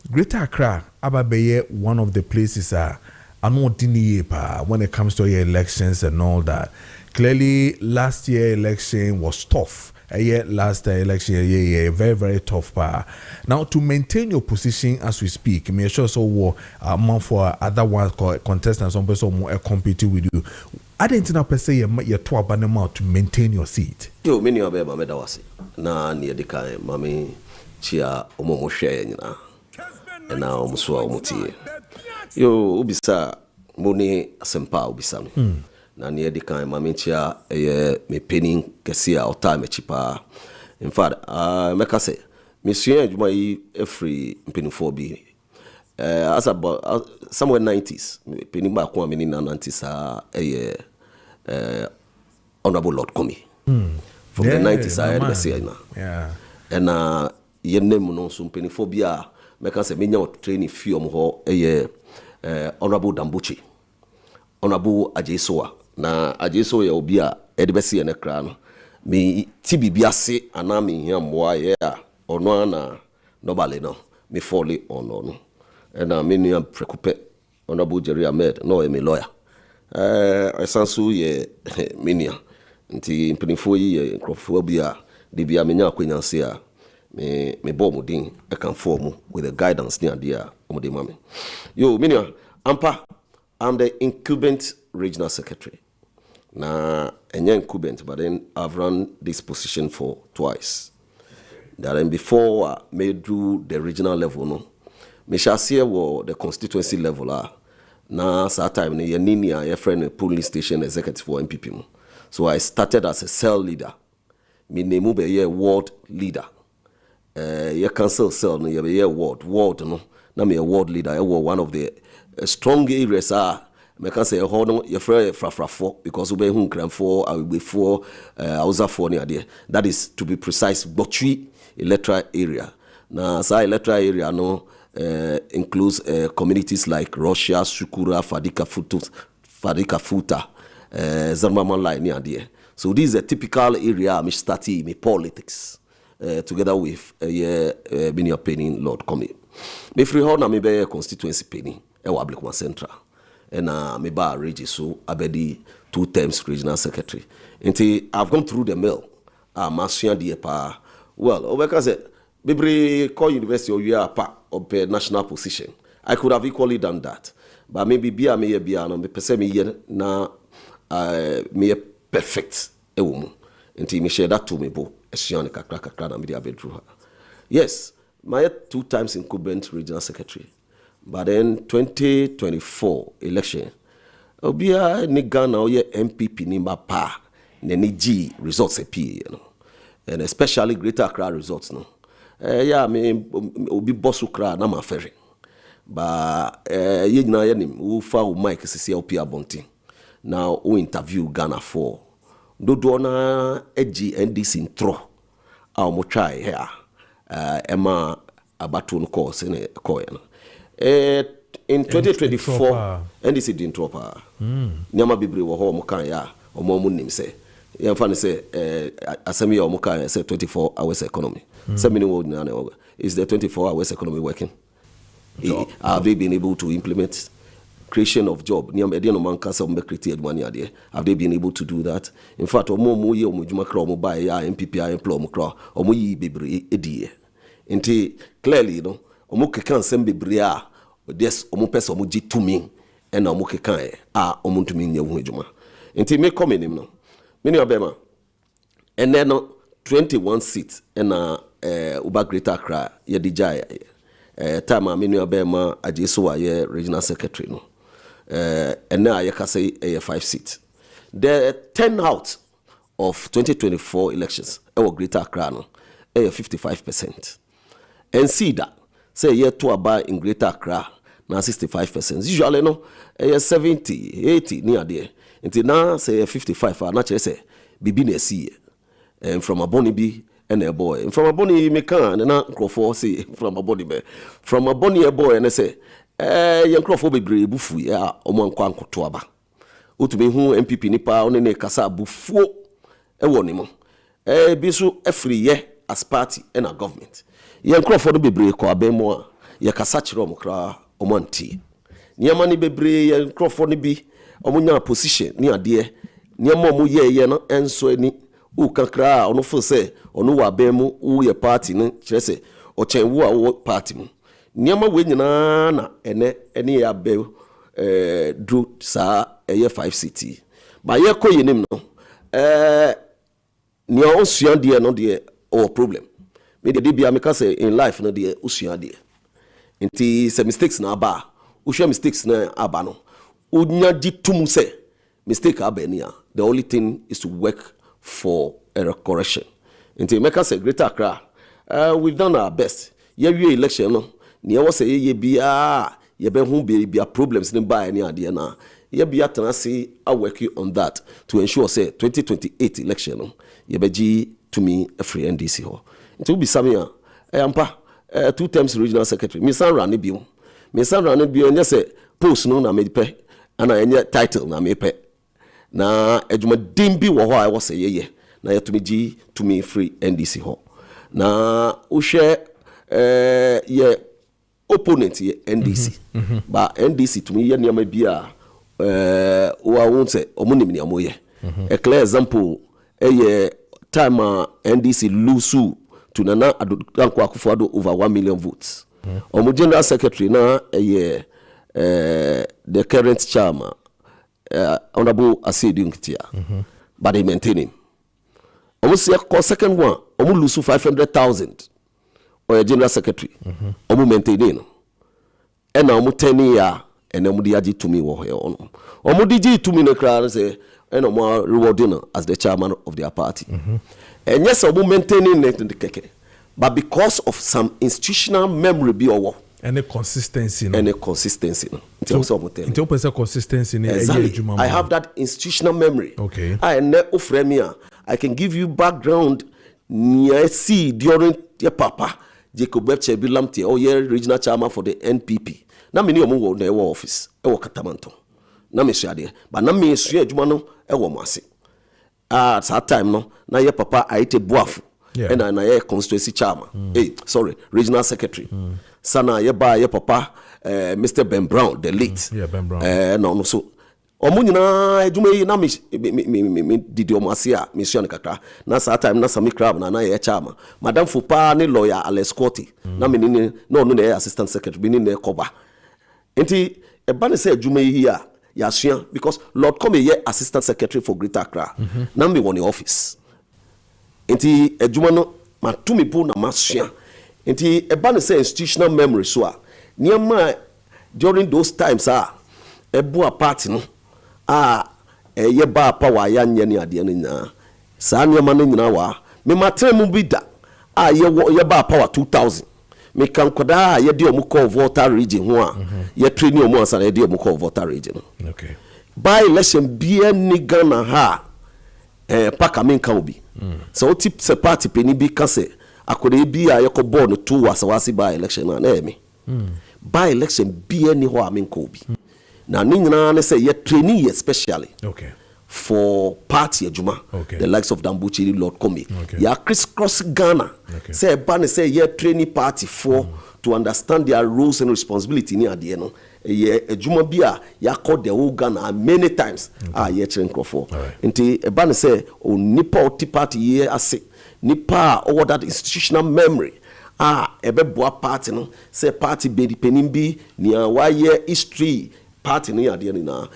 Greater Accra, Ababeye, one of the places when it comes to your elections and all that. Clearly, last year election was tough. Last election, very, very tough. Now, to maintain your position as we speak, make sure so for other ones contestants, some person more competing with you. I didn't know per se you're to abandon to maintain your seat. Yo, many of them are medawasi. Na near the kind, mammy, chia, omo share, and now Musua Muti. Yo, Ubisa, Moni, Sempa, Ubisam. Na near the kind, mammy, chia, me penning, Cassia, or time a cheaper. In fact, make us say, Monsieur, you might a free penny for B. As about somewhere 90s, penny back 1 minute and 90s, Honorable Lord Komi. From the 90s, I had say now. Yeah. And ye name no some penny phobia, make us a minion training film ho Honorable Dambuchi. Honorable Ajesoa. Na Ajesoa ya obia edibesi ene krano. Me tibibiase anami ya mwa ya ono na nobale no. Me folly ono. And many am preoccupé. Honorable Jerry Ahmed, no a lawyer. I sansu ye minia. Nti mpinifo yi nkrofo bia de bia menya akwanyanse a me bɔ mo din can form with the guidance near dear omode mame. Yo, minia, I'm the incumbent regional secretary. Na enye incumbent, but then I've run this position for twice. Then before I may do the regional level, no, me shall see the constituency level. Na that time ye nini a friend a polling station executive for MPP. So I started as a cell leader. Me name be ye ward leader. Ye council cell no ye be ye ward no. Na me a ward leader. I was one of the strong areas me can say hold on ye frɛ frafrafo because we be hu kranfo awebefo awuzafo ne ade. That is to be precise Botwi electoral area. Na sa electoral area no includes communities like Russia, Shukura, Fadika Futa, Zarmaman line near there. So this is a typical area me study me politics together with Binia Penny Lord Comey. Me free hold na me be constituency Penny e wa Ablikuma Central. And me ba regi so abedi 2 terms regional secretary. Until I've gone through the mill. Masuya die pa. Well, Obeka said Bibri call university or you are part of a national position. I could have equally done that. But maybe be a no me pese me na me perfect a woman. Until me share that to me bo. Esiane kakra na me dia bedru. Yes, my 2 times incumbent regional secretary. But then 2024 election, obia ni Ghana oye MPP ni mapa ni G results you know, and especially Greater Accra results no. Yeah, me obi bosu kra na ma ferry. Ba ye nyina ye nim wo fa wo mic sisi opi abonti. Now we interview Ghana for dodo na egi NDC intro. A mo try here. Emma abatu no course ne ko no. In 2024, NDC didn't drop her. Nyama Bibri wo ho mo kan ya omo mu nim se. Ye mfa ne se asemi ya omo kan say 24 hours economy. Semi wo na is the 24 hours economy working? Have they been able to implement creation of job? Nyama e dey no man kan say omo create money ade. Have they been able to do that? In fact, omo ye omo djuma kra omo buy ya MPP ya employ omo kra omo yi Bibri edie. Nti clearly no omo kekan sem bebre a des omo pese omo gi tumi e na omo kekan omo tumi nya hu adwuma enti me come nim no me ne obema ene no 21 seats e na uba Greater Accra ye di jaya time me ne obema ajeso wa ye regional secretary no ene aye ka say 5 seats the turnout of 2024 elections e wo Greater Accra no 55%. And see that say year to about in Greater Accra now 65%. Usually no 70, 80 near there. Until now say 55 or not say bibi na see and from a bonny be and a boy. And from a bonny me can and not crofo say from a body be. From a bonny a boy and I say young crofo be brave bufu ya omo nkwa nkoto aba. Utumi hu MPP nipa one ne kasa bufu e woni mo. Bisu every year as party and a government. Yen Crawford bebre ko abemo a ye kasa kire omkra omanti. Niama ni bebre yen Crawford ni bi omunya position ni ade. Niama omu ye no enso ani u kakra ono fo se ono wa abemo u ye party no kire se o chen wo a wo party mu. Niama we nyina na ene ya be dru sa eye 5 city. Ba ye ko yenim no ni o suan de no de o problem. Me de bia me ka say in life no de usua de. Nti se mistakes na aba, usua mistakes na aba no. Unya ditum say mistake aba ni a. The only thing is to work for a correction. Nti me ka say Greater Accra, we've done our best. Ye wie election no, ni e say ye bia ye be hu bia problems ni ba ni ade na. Ye bia tana say I work on that to ensure say 2028 election no, ye be gi to me a free NDC ho. Nti ubi samia ampa 2 terms regional secretary me san run bio nya say post no na me pe ana enya title na me pe na adwuma dimbi wo ho a wo say ye na ye to me gi to me free NDC ho na wo share ye opponent ye NDC ba NDC to me ye niam bia wo a won say omunim niam ye a clear example ye time NDC lose to Nana Dankwah Akufo-Addo over 1 million votes. Omo General Secretary na the current chairman, Honorable Asiedu Nkitia, but they maintain him. Almost second one, Omo lose 500,000 or a General Secretary, Omo maintain him. And now 10 years, and Omo Diaji to me wo here on. Omo Diji to me no crowd say, and Omo rewarding as the chairman of their party. And yes, Omo maintaining it in the keke, but because of some institutional memory be over. And a consistency. And a consistency. Interpret consistency. Exactly. I have that institutional memory. Okay. I can give you background. See during your papa Jacob Webster Lamte or your regional chairman for the NPP. Na me ni omo na ewo office ewo Katamanto. Na me shade. But na me sua adwuma no ewo Mase. At that time no na your papa Aite Boafu. And na your constituency chairman. Regional secretary. Sana ye papa Mr. Ben Brown the late. Ben Brown. No so omo nyina adwuma yi na me didi omo ase a me sua ne kakra na saa time na Sami Crab na ye chairman madam Fupa ne lawyer Alex Scotty na me ni no na assistant secretary bi ni na koba enti e ba ne say adwuma yi a ya sua because Lord come ye assistant secretary for Greater Accra na me won office enti adwuma no matumi bu na masua enti e ba ne say institutional memory so a niam during those times ebu a party no ye ba power ya nye ni ade na saa niam no nyina wa me matrem bi da ye ba power 2000 me kan koda ye de omu call voter region ho a ye train omu ansa ye de omu call voter region. Okay. By election bi ni Ghana ha paka men kan obi so tip se party peni bi ka se akode bi a ye ko ball no 2 wasawasi by election na me by election bi ni ho amen ko obi na ni nyina ne say ye trainee especially for party adwuma the likes of Dambuchi Lord Komi ya crisscross Ghana say ban say ye trainee party for to understand their roles and responsibility ni ade no ye adwuma bi a ya call the whole Ghana many times ye train crofo nti ban say nipa oti party ye ase nipa over that institutional memory ebeboa party no say party be depending bi ni wa ye history party ni ade ni na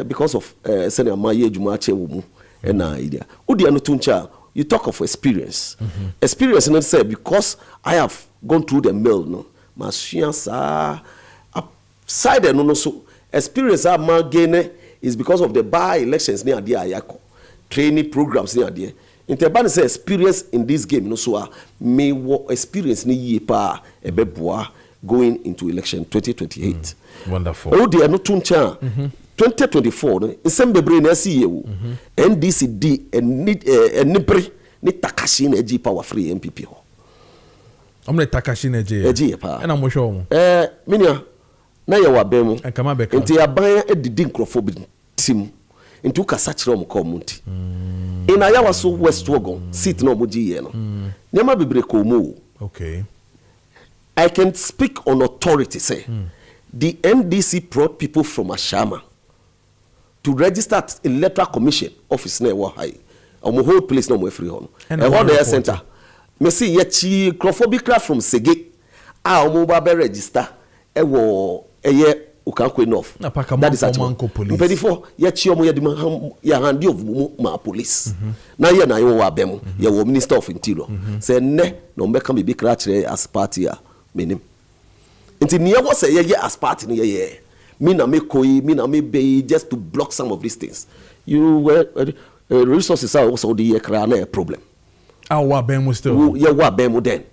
because of senior maye adwuma ache wo mu na idea odi no tuncha you talk of experience experience no say because I have gone through the mill no masuansa side no so experience ma gain is because of the by elections ni ade ayako training programs ni ade interban say experience in this game no so me experience ni yie pa ebeboa going into election 2028. Wonderful. Oh dear no tuncha 2024 no nsem bebre na see yewu NDCD enipre ni Takashi na eji power free MPP ho omle Takashi na eji pa na mo hwe omo minia na ye wa bemu kama beka nti aban edidi nkrofo bi tim nti ukasa kire omo ko munti ina ya waso West Wogon seat no moji ye no nyama bebre ko mu. Okay. I can speak on authority, say. The NDC brought people from Ashama to register at Electoral Commission office near Wahai. Our whole place no more free home. And all the center. Me see yet crophobic craft from Sege. Mobile register. Ye ukankwe enough. That is actually police. Before yet ya handi of ma police. Na ye na yo wa bemu. Ye wo Minister of Interior. Say ne no make me be cratch as party menim nti niye wo say ye as party no ye me na me koi me na me be just to block some of these things you resources are also the kra na problem wa ben mo still ye wa ben mo den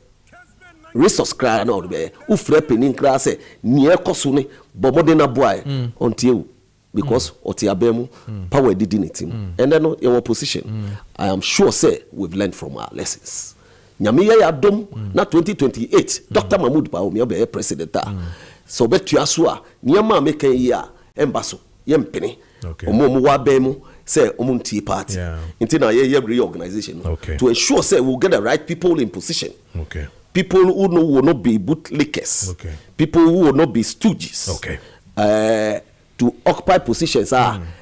resource kra na be u frɛ penin kra say niye koso ne bomo na boy until because otiabemu power dignity and then your position I am sure say we've learned from our lessons. Nyamiya ya dom na 2028 Dr. Mahmoud Ba omi obe president so betu aso niyama meka yi a embaso yempene omo wa ba mu say omunti party until na ye reorganization to ensure say we'll get the right people in position. People who will not be bootlickers. People who will not be stooges. To occupy positions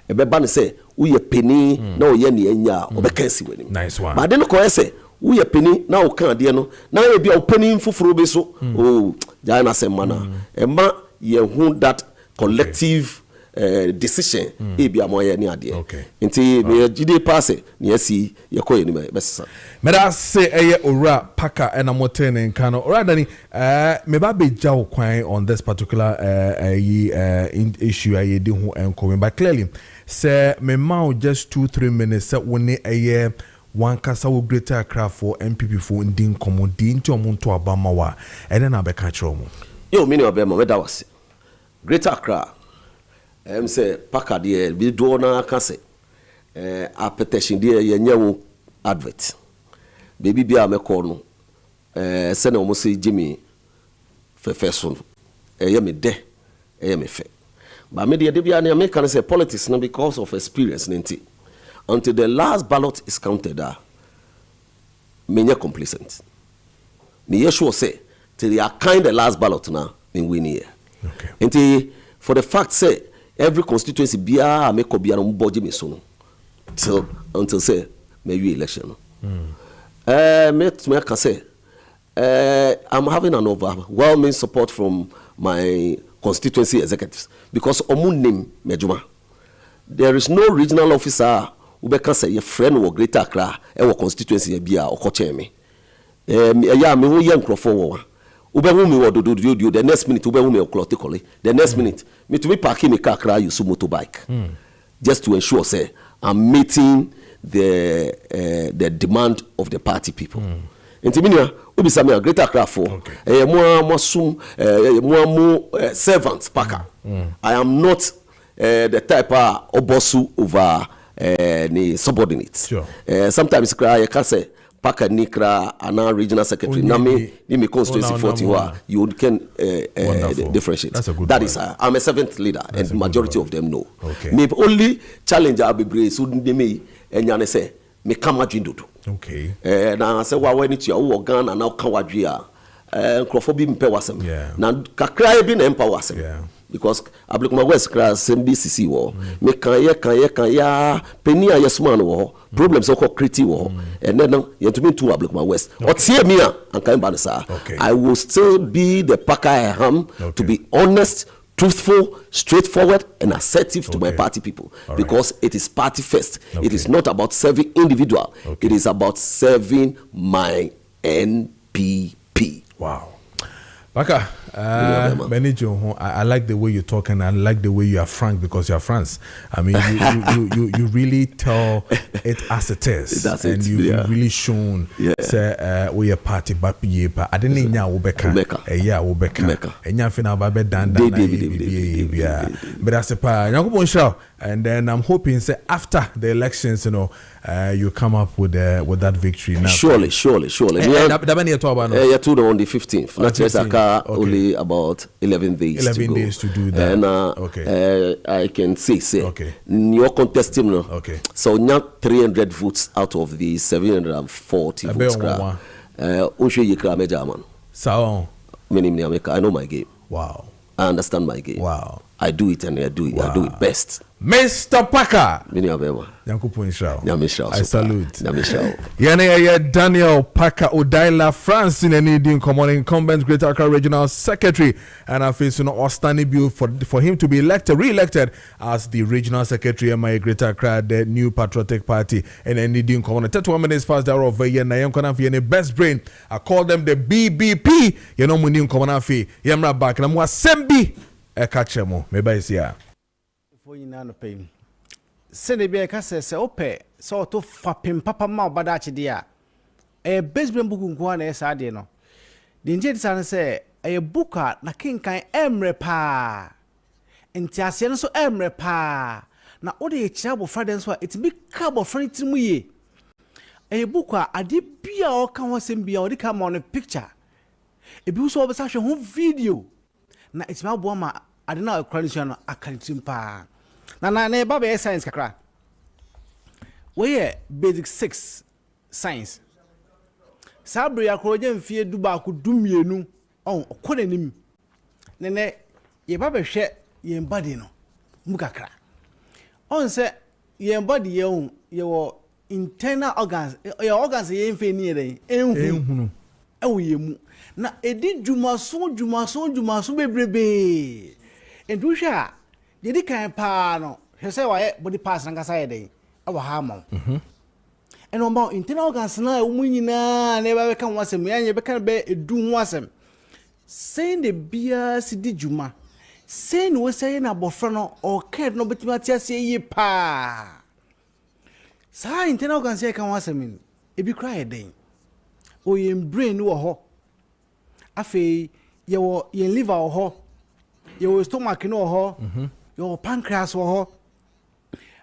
ebeba ne say uye penny na oye ne anya obekansi wani. Nice one. But then ko say we penny now can dear no now you be a penny for so oh Jana Semana Emma ye who that collective decision e be amoye ni ade nti me gide passe na yasi ye koye ni besa me da say eye ora paka na moten nka no ora dani me ba be jaw kwan on this particular issue aye di ho enko but clearly say me ma just 2-3 minutes say woni eye one kasa wo Greater Accra for MPP for ndin komodi nti omonto abama wa ene na be ka kire omo yo me ni obema me da was Greater Accra say paka de bi do na aka say a petition de ye nyawo advert baby bia me call no se na omo say Jimmy fefeso ye me de ye me fe but me de bia na me can say politics no because of experience nti until the last ballot is counted me nya complacent me ye sure say till you are kind the last ballot now me win here okay nti for the fact say every constituency bia make ko bia no budget me so no till until say maybe election me can say I'm having an overwhelming support from my constituency executives because omun name mejuma there is no regional officer who be can say your friend wo Greater Accra e wo constituency bia okoche me ya me wo ye nkrofo wo ube wumi wo do the next minute ube wumi oklotikole the next minute me to be parking me car cry use motorbike just to ensure say I'm meeting the demand of the party people intiminia obi samia Greater Accra for mo servants paka I am not the type obosu over the subordinates sometimes cry you can say Paka Nikra and our regional secretary Nami me constituency 40 you can differentiate that is I'm a seventh leader and majority of them know me only challenge I'll be brave so they me and you say me come at you okay now I say well when it's your organ and now come at you crofobia mpe wasem na kakra bi na empower wasem because Ablikuma West class MBCC wo me kan ya peni a yesman wo problems o create wo and then you to me to Ablikuma West or tie me an kan ba sa I will still be the packer I am to be honest, truthful, straightforward and assertive to my party people because it is party first. It is not about serving individual. It is about serving my NPP. Wow. Baka, I like the way you talk and I like the way you are frank because you are France. I mean, you really tell it as it is. And you've really shown say we a party but I didn't know Ubeka. And you feel about but that's a part. And then I'm hoping say after the elections, you know, you come up with that victory. Now, surely. That many you talk about now? Yeah, to on the 15th. Not just only about 11 days. 11 days to do that. And I can say, your contesting. So now 300 votes out of the 740 votes. So, I know my game. Wow. I understand my game. Wow. I do it and I do it best. Mr. Packer. I salute. Yane Daniel Packer Odaila France in any common incumbent Greater Accra Regional Secretary and I face outstanding bill for him to be re-elected as the Regional Secretary of my Greater Accra, the New Patriotic Party and any common 31 minutes past the hour of the best brain. I call them the BBP. You know Munim Common Yamra back and I'm Sembi. Catch them maybe it's here. For you know, pain. Send a beer cassette, ope, so to fapping papa ma badachi dia. A baseball book one as I did no. The Indian say a booker na king kind emre pa. And Tiasian so emre pa. Na odi a chabo friends were it's big cabo friend to me. A booker a deep beer or can was in be or come on a picture. A boost over such a home video. Na it's my woman. I don't know a credential a cantimpa. Na baba science kakra. We basic 6 science. Sabri akroje mfie duba ku dumienu on okonanim. Nene ye baba hwe ye body no mu kakra. On se ye body ye on ye wo internal organs your organs ye mfe ni eden enhunu ewoyemu na edi dwumaso bebrebe enduhwa ye di kan pa no hwese wa body parts na ngasa eden ewo ha ma eno ba internal organs na wo nyina na eba beka ho asem ya nye beka be edu ho asem say the bia si di dwuma say no say na bofra no o ked no betima atiase yi pa sa internal organs ya kan ho asem ebi cry eden o yem brain wo ho afi ye liver wo ho ye stomach no wo ho your pancreas wo ho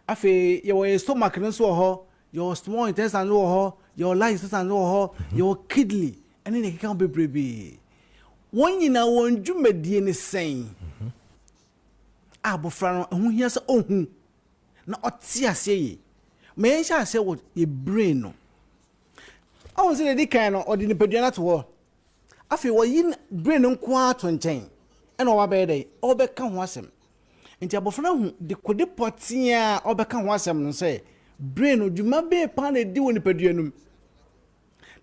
afi ye stomach no so wo ho your small intestine wo ho your large intestine wo ho your kidney ene ne kan bebrebe won nyina won dwumadie ne sen abofra no hu hia se ohun na oti ase yi me nsha ase wo ye brain no awon se dey kan no odi ne padua na to ho afi wo yin brain nko ato nchen ena wo ba dey obeka ho asem nti abofra hu de kode potia obeka ho asem no se brain no dwuma be pa na di wo ne padua num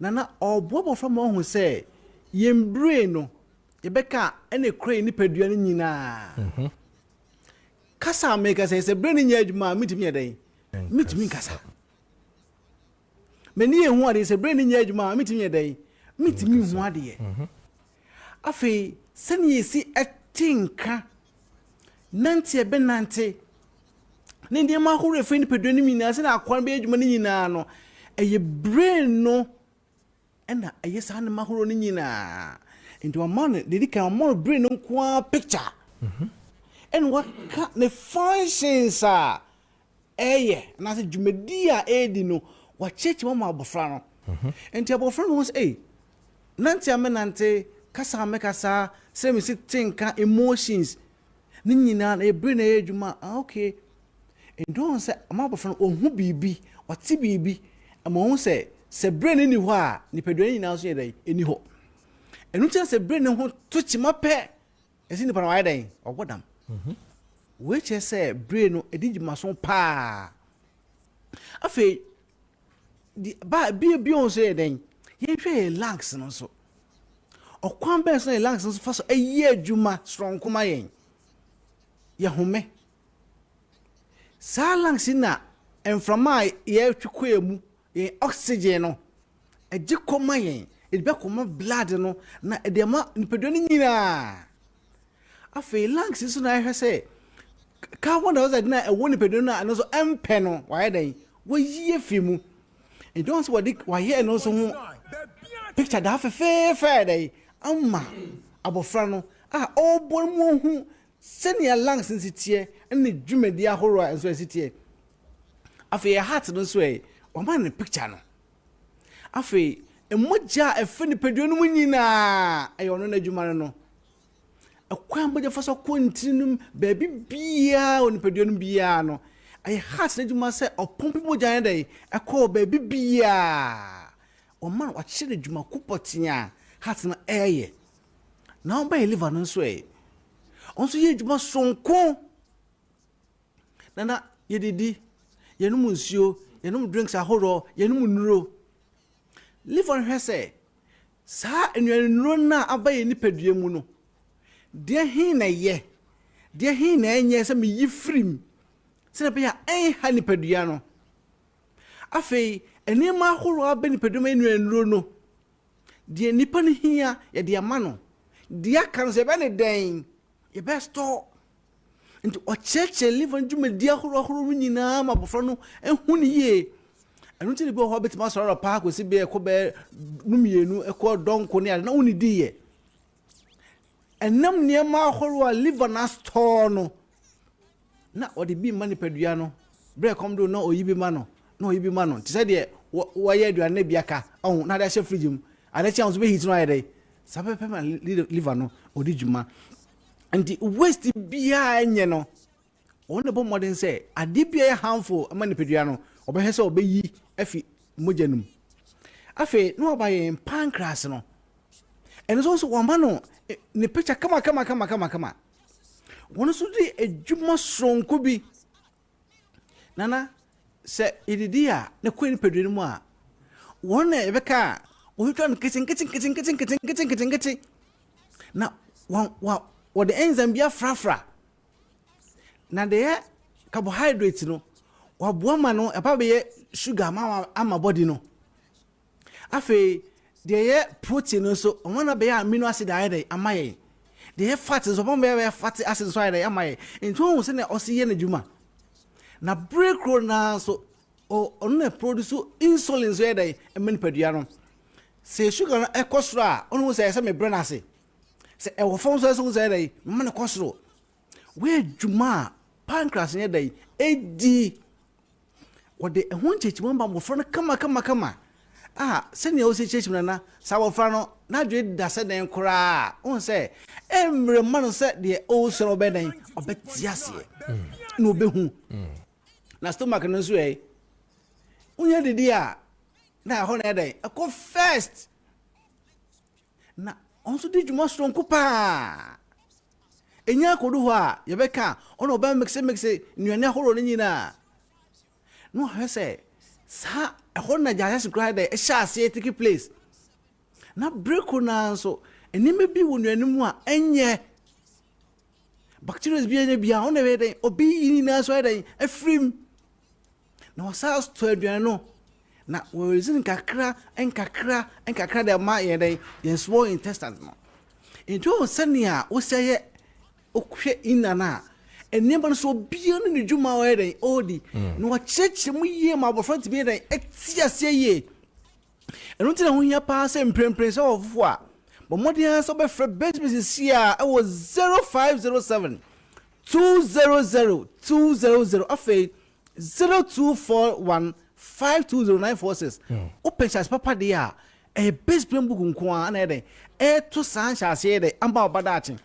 na obo from hu se yem brain no yebeka ene kray ni padua no nyina kasa make say brain nya adwuma mitimi eden mitimi kasa meni ehu ade say brain nya adwuma mitimi eden mitimi hu ade afi sani yesi etinka nante be nante ne ndi ma hore fe ni padua no nyina se na akwan be adwuma no nyina no eye brain no ena eye sa na ma hore no nyina into a man dedika more brain no kwa picture and what the functions are na se dwumadia edi no wa chechi mama abofra no enti abofra no was nanti amenante kasa mekasa se mi sitinka emotions ni nyina na brain na edwuma okay and don say ama abofra no ohu bibi wati bibi ama hu se brain ni ho a ni pedua nyina so yedai eni ho enu tia se brain ho to chima pe esi ni pa na wa yedai ogbodam which is say brain no edijima so pa afi di ba bi on say den ye hwe lungs no so okwan be so lungs no fa so eye adwuma strong kuma yen ye home sa lungs na enframa ye twiko emu ye oxygen no eji koma yen edbe koma blood no na edema nipedo ni nyina afi lungs so na hwe say carbon dioxide na e woni pedo na no so empe no why den wo yie fimu and don't see what here no so picture da fe dey amma abofra no obon mu hu senior lungs nsitie ne dwumadi ahoro enso nsitie afi heart no so o man ne picture no afi emoja efe ne pedo no nyina ayo no na dwuma no akwan boje faso kontinum baby bia on pedionum bia no ay heart na djuma se opompi boja dey akọ baby bia o man wa chire djuma kupotia heart na eye na on ba liver no so on so ye djuma sonko na yedidi yenum nsuo yenum drinks ahoro yenum nuro liver hwese sa enwanu na abaye ni pedua mu no de hin na ye de hin na enye se me yifrim se na be ya ha ni padua no afei eni ma horo abeni padua ma enuro no de nipa ni hia ye de ama no de aka se be ne den ye best to into o cheche live njume de horo nyina ma bofro no ehu ni ye enu ti be ho betima so ro pa ko si be ko be numienu e ko donko ni na uni di ye enam niema ahoro liver na store no na odi bi mani padua no bre kom do na oyibi ma no na oyibi ma no ti se de wo ye aduane biaka ohun na da she fridge mu ade chance be hit no ayede sabe pe ma liver no odi djuma and waste bia enye no one bo modern say ade bia harmful mani padua no obe se obeyi afi mojanum afi no obaye pancreas no and so wamano ne picture kama wono so di adwuma sonko bi nana se ididia na kwen pedwin mu a won na ebeka o twa no kitchen na wa the enzyme bia frafra na de carbohydrate no wa boama no eba be sugar ama body no afi de protein no so wona be amino acid ayede amaye de fat so bon be fatty acid so ayede amaye nti won se na osiye na djuma na break na so on produce insulin so ayede emen padua no se sugar no ekosro a onu se me brain ase se e wo fon so ayede me na kosro we djuma pancreas ne dai edi wode ehun chechimon ba mo fro kama sɛnea wo se chechim na sa wo fra no na dwe da sɛ den kora on se emre man sɛ de o so be den obeti ase no be hu na stomach no so unya didi a na ho na den akɔ first na on so di dwuma so nko pa enya kodu ho a ye beka on oba mixe nnuane ahoro no nyina no ha se sa ehona jaja sikra da e sha ase take place na break na so enime bi wonnuane mu a enye bacteria bi enye bia on e dey obi yini na so dey afrim na wasa to aduane no na we reason kakra da ma ye dey yen small intestine no into sania wo seye okwe inana eneba so bia no ne djuma wa dey odi no wa cheche mu yie ma bofront bi dey etia se yie enu tina hu ya pa se mprempren so ofo a bo modian so be free business here e was 0507 200 afei 0241 520946 open chance papa dia e base plan book nko a na dey e to san chance dey amba obadachi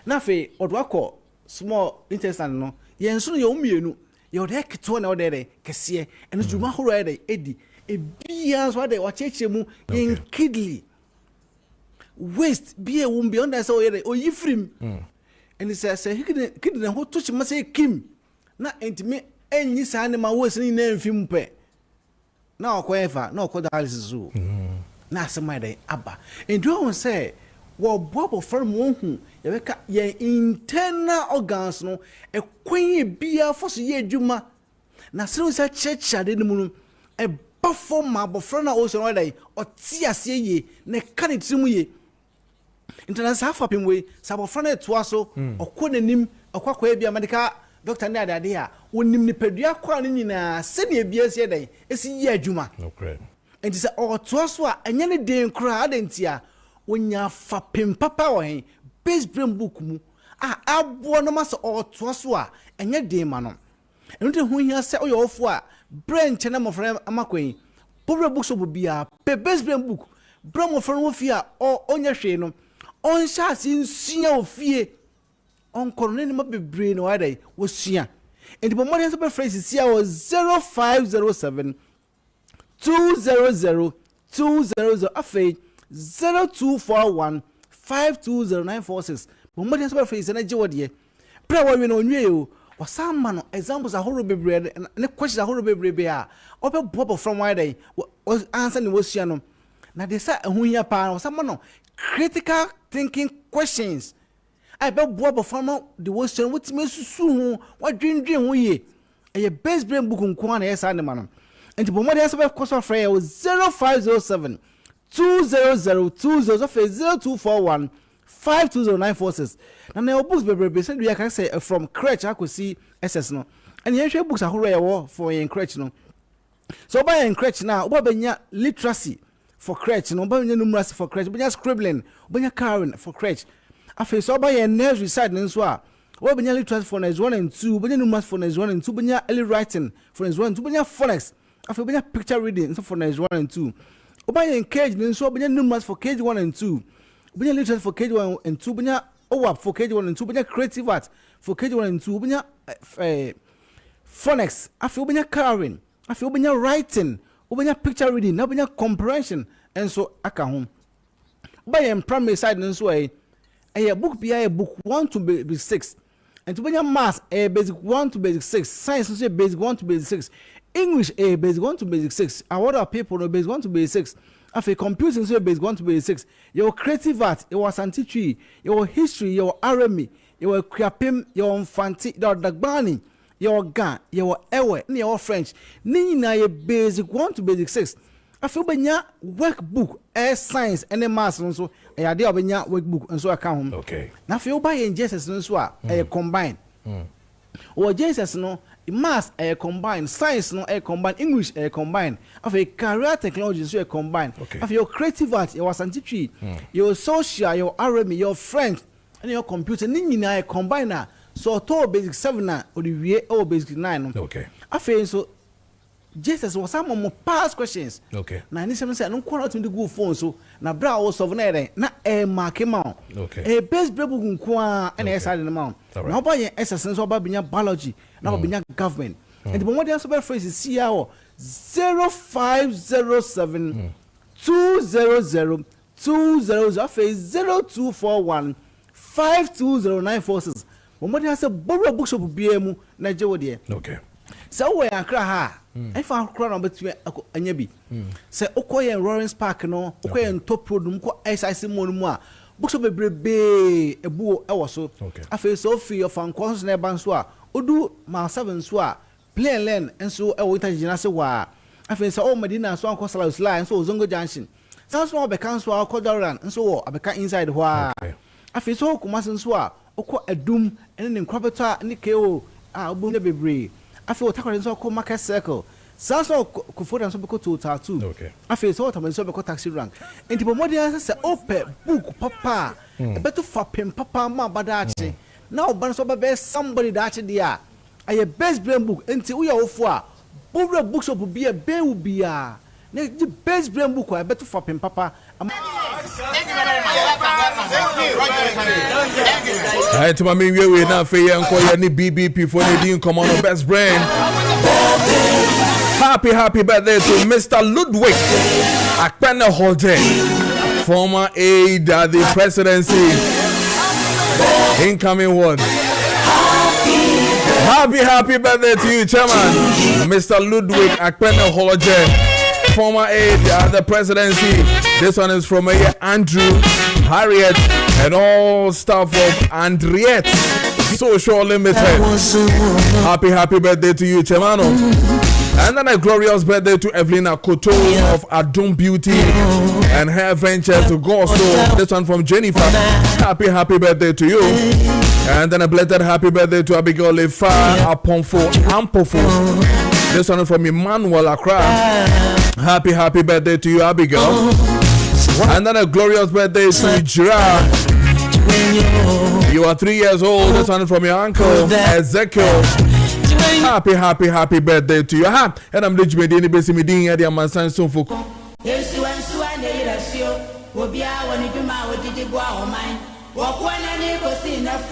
na afei odwakọ small intestine no yenso ye omienu ye ode keto na ode dey kese eno juma horo dey edi ebia so dey wacheche mu yen kidney waste bia wumbi onda so ye dey oyifrim eni se kidney ho to chi mase kim na entime enyi sa ne ma wosini na mfim pe na okoefa na okodalis so na asema dey aba endu on say wo bobo from wonhu ye beka ye internal organs no ekwen bia foso ye adwuma na se se checha de mu no e bafo ma bofra na o so no dai oti ase ye ne kan timu ye internal safa pemwe sa bofra na to aso okonanim okwakwa bia medical doctor ne adade a wonim ni padua kwa no nyina se ne bia se dai esi ye adwuma okay enti se o to aso a enye ne den kra adentia wonya fa pempapa wo hen base brain book mu abo no maso oto so a enye den ma no enu te hu hia se oyo ofo a brain chena mo frem amakwen pobre book so bia pe base brain book bra mo frem wo fie a onya hwe no on sha sin sua ofie on korone ni ma bebre no wadai wo sua enti bo mo so be phrase sia wo 0507 200 afei 0241 520946 bomodi so be face na jiwode pra wa we no nwie o wasama no examples ahoro bebre ne questions ahoro bebre be a obebobo from why dey answer ne wosua no na de sa ehunya pa wasama no critical thinking questions I be bobo from the wosua wotime susu hu wadwendwen hu ye e base brain book nko na yesa ne ma no enti bomodi so be course free 0507 200 of 0241 520946 na books bebrebe say we can say from crèche akosi SS no and you share books ahoro yewo for in crèche no so by in crèche na oba benya literacy for crèche no oba benya numeracy for crèche benya scribbling benya carrying for crèche afi so by nursery side nso a oba benya literacy for nursery 1 and 2 benya numeracy for nursery 1 and 2 benya early writing for nursery 1 and 2 benya phonics afi benya picture reading for nursery 1 and 2 oba yen cage nso benya numbers for cage 1 and 2 benya literacy for cage 1 and 2 benya OWAP for cage 1 and 2 benya creative art for cage 1 and 2 benya phonics afi benya carrying afi benya writing benya picture reading na benya comprehension enso aka ho oba yen primary side nso book bia book 1 to be 6 And to bring maths, basic 1 to basic 6. Science is basic 1 to basic 6. English, basic 1 to basic 6. And what are people know basic 1 to basic 6? After computing, so basic 1 to basic 6. Your creative art, your scientific, your history, your army, your krapim, your infanti, your dagbani, your gan, your ewe, your French. Nina ye basic 1 to basic 6. After benya workbook, science, and maths, and so a idea of benya workbook, and so I come. Okay. Now, if you buy in Jesus, and so combine. Or Jesus, no. Maths combine, science no combine, English combine. Of a career technology so combine. Okay. Of your creative art, your scientific, your social, your army, your French, and your computer. Nini combine. So to basic 7 or the way or basic 9. Okay. I feel so. Jesus was some more past questions. Okay. Now, this is no quality to go phone so. Now, brow was of na Maakye mount. Okay. A best brable and a side in the mount. Now, by essence of biology, now by government. And the moment the answer phrase is CIO 0507 200 200 face 0241 520946. Moment the answer borrow bookshop BMU Nigeria. Okay. So we are cry if I cry on between anyabi. Say Okoye and Lawrence Park no, Okoye and Top Road Mko SIC Monumua. Bookshop be a boo so. Okay. I feel so free of unconscious nebanswa. Udu ma 7 swa. Play and learn and so a winter genasa. I feel so Medina so uncle Salas line so Zongo Junction. Sounds more becomes so Kodaran and so I become inside wha. I feel so Kumasan swa. Oko a doom and then crabata and the KO. Ah, boom the be. I feel tackling so called market circle. Sanso could afford and so because to tattoo. Okay. I feel so time so because taxi rank. And the more the say open book papa. A better for pim papa ma badachi. Now ban so best somebody that there. I a best brain book until we are for. Bubble books will be a bear will be a. The best brain book I better for pim papa. Hey, to my me we now fair and call any BBP for the Dean come on best brain. Happy birthday to Mr. Ludwig Akpene Holte, former aide at the presidency. Incoming one. Happy birthday to you, Chairman. Mr. Ludwig Akpene Holte, former aide at the presidency. This one is from Andrew, Harriet, and all staff of Andriette Social Limited. Happy birthday to you, Chairman. And then a glorious birthday to Evelina Koto of Adum Beauty and Hair Ventures to Gosto. This one from Jennifer. Happy birthday to you. And then a blessed happy birthday to Abigail Lefa Ampofo. This one from Emmanuel Accra. Happy birthday to you, Abigail. And then a glorious birthday to Jira. You are 3 years old. This one from your uncle Ezekiel. Happy birthday to you. And I'm the Jimmy Bessie Medin at the Amansan Sunfuk. Yes, you and Swan, will be our when you do my what did you go on mine? Walk one and you go see enough.